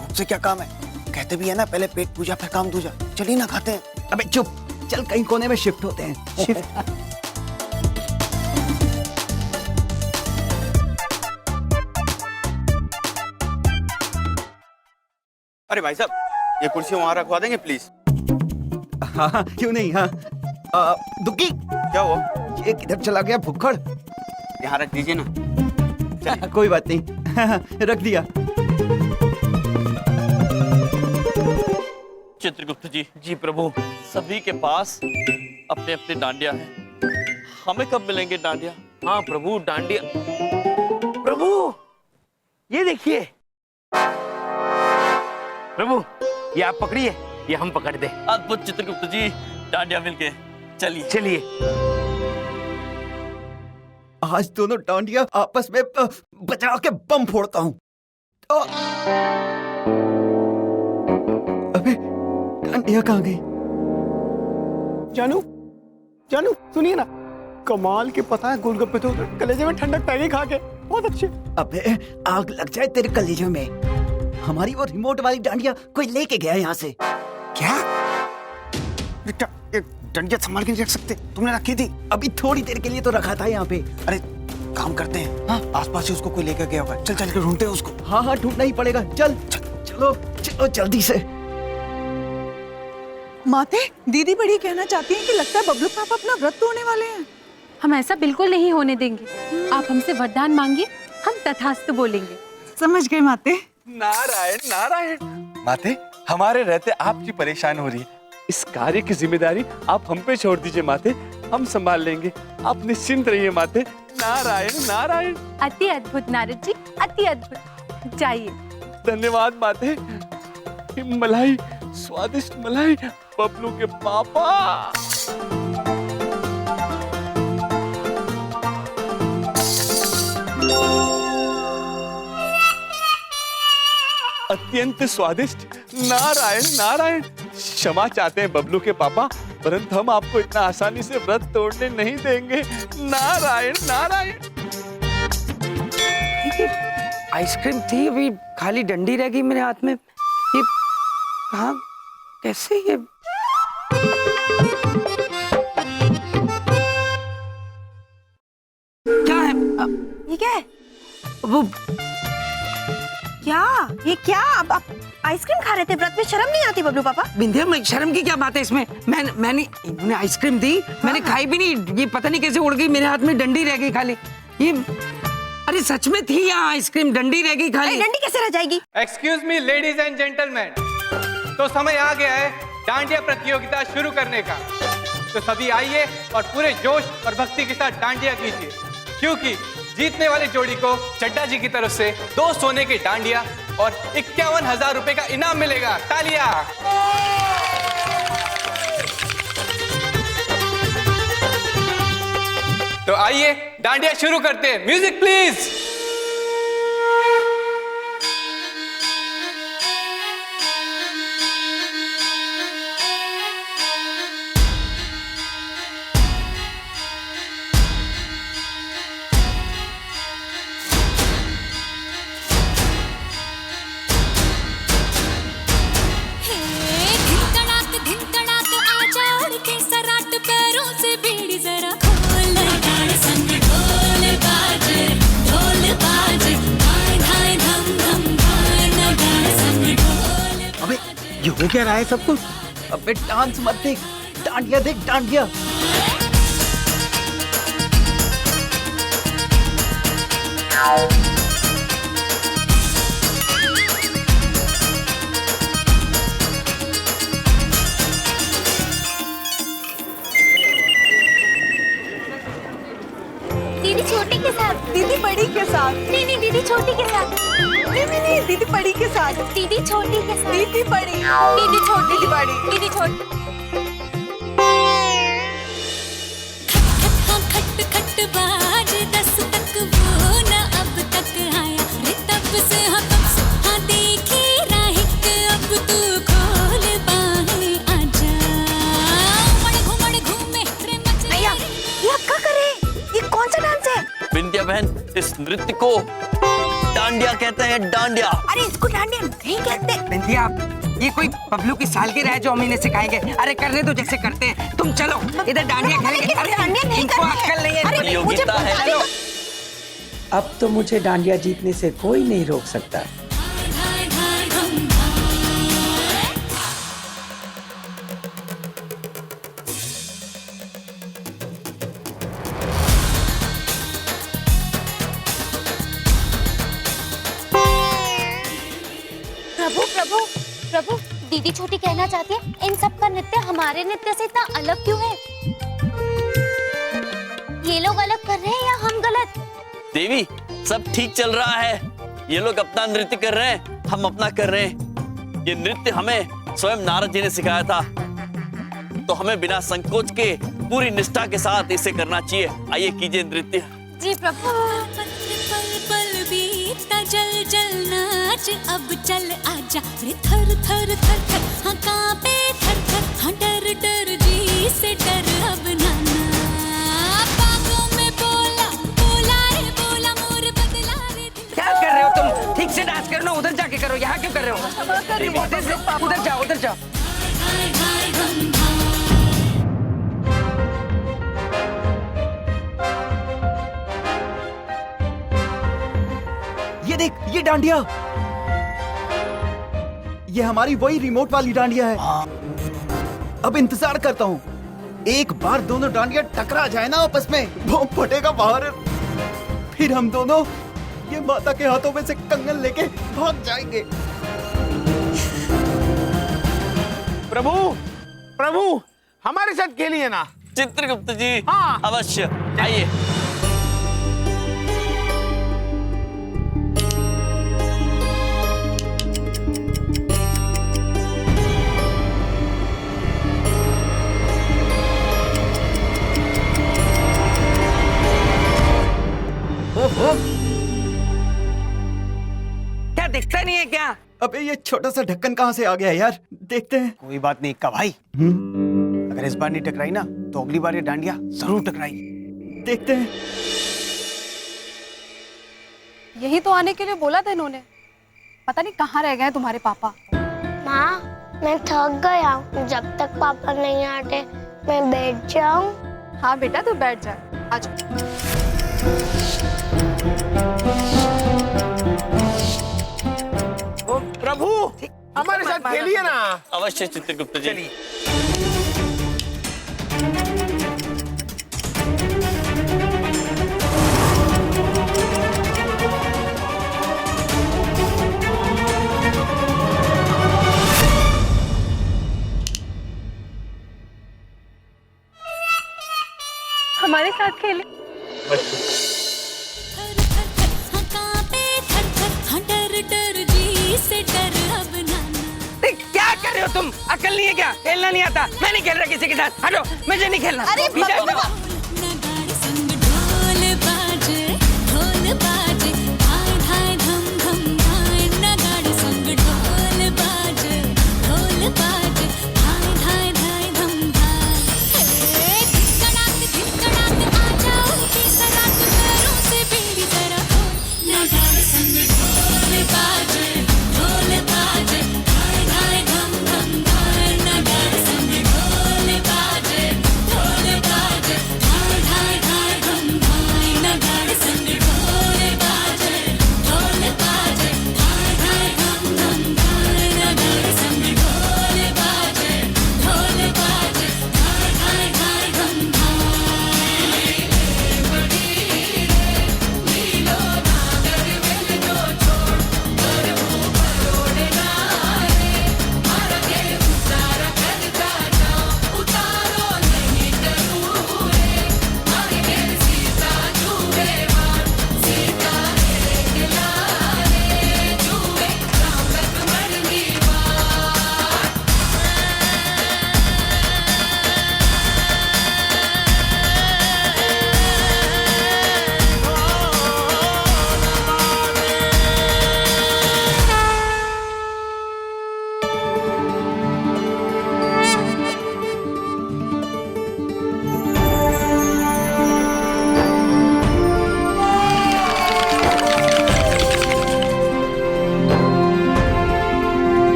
हमसे क्या काम है? कहते भी है ना, पहले पेट पूजा फिर काम दूजा। चलिए ना खाते हैं। अबे चुप, चल कहीं कोने में शिफ्ट होते हैं। शिफ्ट? अरे भाई साहब, ये कुर्सी वहाँ रखवा देंगे प्लीज? हाँ क्यों नहीं। हाँ दुग्गी, क्या हुआ? ये किधर चला गया भुक्खड़? यहाँ रख दीजिए ना। कोई बात नहीं, रख दिया। चित्रगुप्त जी। जी प्रभु। सभी के पास अपने अपने डांडिया हैं। हमें कब मिलेंगे डांडिया? हाँ प्रभु, डांडिया। प्रभु ये देखिए प्रभु, ये आप पकड़िए, ये हम पकड़ दे। अद्भुत चित्रगुप्त जी, डांडिया मिल गए। चलिए चलिए। आज दोनों डांडिया आपस में बचा के बम फोड़ता हूँ। अबे डांडिया कहाँ गई? जानू, जानू सुनिए ना, कमाल के पता है गोलगप्पे तो कलेजे में ठंडक पै गई खा के, बहुत अच्छे। अबे आग लग जाए तेरे कलेजों में। हमारी वो रिमोट वाली डांडिया कोई लेके गया यहाँ से। क्या? डांडिया संभाल के नहीं रख सकते? तुमने रखी थी? अभी थोड़ी देर के लिए तो रखा था यहाँ पे। अरे काम करते हैं, हाँ आसपास से उसको कोई लेकर गया होगा। चल चल के ढूंढते हैं उसको। हाँ हाँ ढूंढना ही पड़ेगा। चल चलो चलो जल्दी से। माते, दीदी बड़ी कहना चाहती हैं कि लगता है बबलू पापा अपना व्रत तोड़ने वाले हैं। हम ऐसा बिल्कुल नहीं होने देंगे। आप हमसे वरदान मांगिए, हम तथास्तु बोलेंगे। समझ गए माते। नारायण नारायण। माते, हमारे रहते आपकी परेशान हो रही है, इस कार्य की जिम्मेदारी आप हम पे छोड़ दीजिए माते, हम संभाल लेंगे। आप निश्चिंत रहिए माते। नारायण नारायण। अति अद्भुत नारद जी, अति अद्भुत। जाइए। धन्यवाद माते। मलाई, स्वादिष्ट मलाई, बबलू के पापा। अत्यंत स्वादिष्ट। नारायण नारायण। क्षमा चाहते हैं बबलू के पापा, परंतु हम आपको इतना आसानी से व्रत तोड़ने नहीं देंगे। नारायण नारायण। आइसक्रीम थी, अभी खाली डंडी रह गई मेरे हाथ में। ये कहाँ, कैसे ये? क्या है? ये क्या है? वो क्या? ये क्या? अब आप आइसक्रीम खा रहे थे, व्रत में शर्म नहीं आती बबलू पापा? बिंदिया, मैं शर्म की क्या बात है इसमें? मैंने इन्होंने आइसक्रीम दी, मैंने खाई भी नहीं। ये पता नहीं कैसे उड़ गई, मेरे हाथ में डंडी रह गई खाली। ये अरे सच में थी यहाँ आइसक्रीम, डंडी रह गई खाली। डंडी कैसे रह जाएगी? Excuse me ladies and gentleman, तो समय आ गया है डांडिया प्रतियोगिता शुरू करने का। तो सभी आइए और पूरे जोश और भक्ति के साथ डांडिया कीजिए, क्योंकि जीतने वाले जोड़ी को चड्डा जी की तरफ से 2 सोने के डांडिया और 51,000 रुपए का इनाम मिलेगा। तालियां। तो आइए डांडिया शुरू करते हैं। Music please. ये हो क्या रहा है सब कुछ? अबे डांस मत देख, डांडिया देख, डांडिया। दीदी छोटी के साथ, दीदी बड़ी के साथ। नहीं नहीं दीदी छोटी के साथ, नहीं नहीं नहीं, दीदी बड़ी के साथ। दीदी छोटी के साथ, दीदी बड़ी, दीदी छोटी, दीदी बड़ी, दीदी छोटी। खट खट बाज 10 तक वो न अब तक आया रे, तब से हाँ देखी राहिक, अब तू खोल बाहें आजा। घुमड़ घूमे भैया, ये आप क्या कर रहे हैं? ये कौन सा डांस है? बिंदिया बहन, इस नृत्य को डांडिया कहते हैं, डांडिया। अरे इसको डांडिया नहीं कहते। बिंदिया, ये कोई बबलू की सालगिरह है जो हम इन्हें सिखाएंगे? अरे करने दो जैसे करते हैं, तुम चलो इधर डांडिया खेलेंगे। अरे डांडिया नहीं इनको करनी है। अक्ल नहीं है। अरे प्रतियोगिता है। चलो। अब तो मुझे डांडिया जीतने से कोई नहीं रोक सकता। प्रभु प्रभु प्रभु, दीदी छोटी कहना चाहती है इन सब का नृत्य हमारे नृत्य से इतना अलग क्यों है? ये लोग अलग कर रहे हैं या हम गलत? देवी, सब ठीक चल रहा है। ये लोग अपना नृत्य कर रहे हैं, हम अपना कर रहे हैं। ये नृत्य हमें स्वयं नारद जी ने सिखाया था, तो हमें बिना संकोच के पूरी निष्ठा के साथ इसे करना चाहिए। आइए कीजिए नृत्य। जी प्रभु। पल पल बीता जल जल नाच, अब चल आजा रे थर थर थर थर, हाँ कांपे थर थर, हाँ डर डर जी से डर अब नाना। बागों में बोला बोला रे बोला मोर बदला रे। क्या कर रहे हो तुम? ठीक से डांस करो ना, उधर जाके करो, यहाँ क्यों कर रहे हो? उधर जाओ, उधर जाओ। हाय हाय धम धम। ये देख, ये डांडिया, ये हमारी वही रिमोट वाली डांडिया है। अब इंतजार करता हूँ, एक बार दोनों डांडिया टकरा जाए ना आपस में, बम फटेगा बाहर, फिर हम दोनों ये माता के हाथों में से कंगन लेके भाग जाएंगे। प्रभु, प्रभु, हमारे साथ खेलिए ना। चित्रगुप्त जी, हाँ। अवश्य, आइए। क्या दिखता नहीं है क्या? अबे ये छोटा सा ढक्कन कहाँ से आ गया यार? देखते हैं। कोई बात नहीं इक्का भाई, अगर इस बार नहीं टकराई ना तो अगली बार ये डांडिया जरूर टकराई। देखते हैं। यही तो आने के लिए बोला था इन्होंने, पता नहीं कहाँ रह गए तुम्हारे पापा। माँ, मैं थक गया हूँ, जब तक पापा नहीं आते मैं बैठ जाऊँ। हाँ बेटा तू बैठ जा, आजा। प्रभु, हमारे साथ खेलिए ना। अवश्य चित्रगुप्त जी। चलिए। हमारे साथ खेले। क्या कर रहे हो तुम? अकल नहीं है क्या? खेलना नहीं आता? मैं नहीं खेल रहा किसी के साथ, हटो, मुझे नहीं खेलना। अरे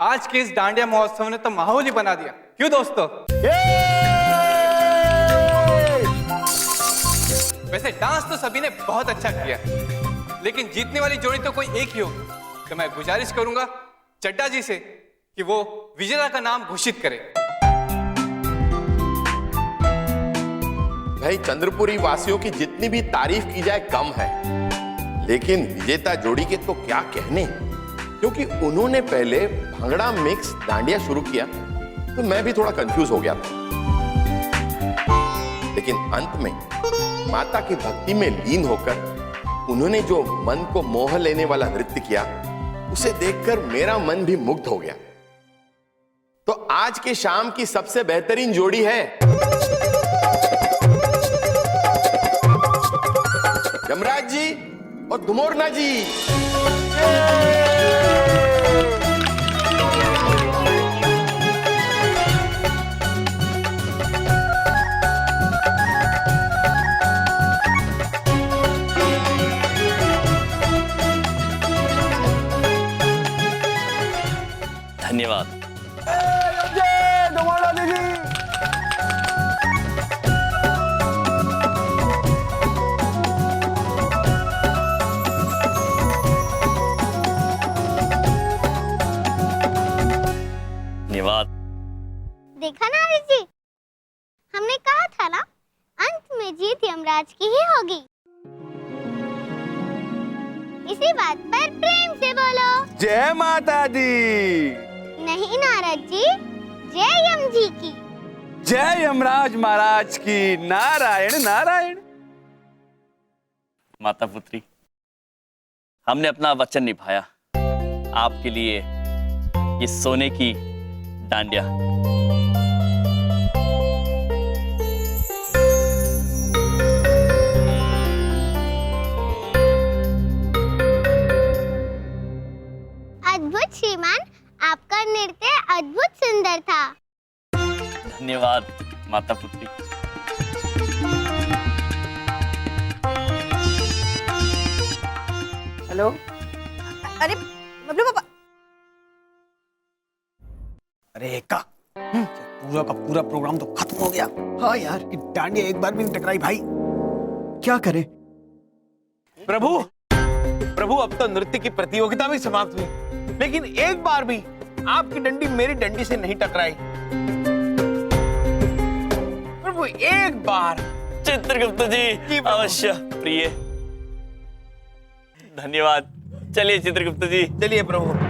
आज के इस डांडिया महोत्सव ने तो माहौल ही बना दिया, क्यों दोस्तों? वैसे डांस तो सभी ने बहुत अच्छा किया, लेकिन जीतने वाली जोड़ी तो कोई एक ही होगी। तो मैं गुजारिश करूंगा चड्डा जी से कि वो विजेता का नाम घोषित करे। भाई, चंद्रपुरी वासियों की जितनी भी तारीफ की जाए कम है, लेकिन विजेता जोड़ी के तो क्या कहने, क्योंकि उन्होंने पहले भांगड़ा मिक्स डांडिया शुरू किया तो मैं भी थोड़ा कंफ्यूज हो गया था, लेकिन अंत में माता की भक्ति में लीन होकर उन्होंने जो मन को मोह लेने वाला नृत्य किया, उसे देखकर मेरा मन भी मुग्ध हो गया। तो आज के शाम की सबसे बेहतरीन जोड़ी है यमराज जी और धुमोरना जी। धन्यवाद। धन्यवाद। देखा ना आदित्य जी, हमने कहा था ना, अंत में जीत यमराज की ही होगी। इसी बात पर प्रेम से बोलो जय माता दी। नहीं नारद जी, जय यम जी की। जय यमराज महाराज की। नारायण नारायण। माता पुत्री, हमने अपना वचन निभाया। आपके लिए ये सोने की डांडिया। अद्भुत श्रीमान, आपका नृत्य अद्भुत सुंदर था। धन्यवाद माता पुत्री। हेलो। अरे बबलू पापा। अरे एका, पूरा का पूरा प्रोग्राम तो खत्म हो गया। हाँ यार, ये डांडिया एक बार भी नहीं टकराई भाई। क्या करें? प्रभु प्रभु, अब तो नृत्य की प्रतियोगिता भी समाप्त हुई, लेकिन एक बार भी आपकी डंडी मेरी डंडी से नहीं टकराई। प्रभु, एक बार। चित्रगुप्त जी, अवश्य प्रिय। धन्यवाद। चलिए चित्रगुप्त जी। चलिए प्रभु।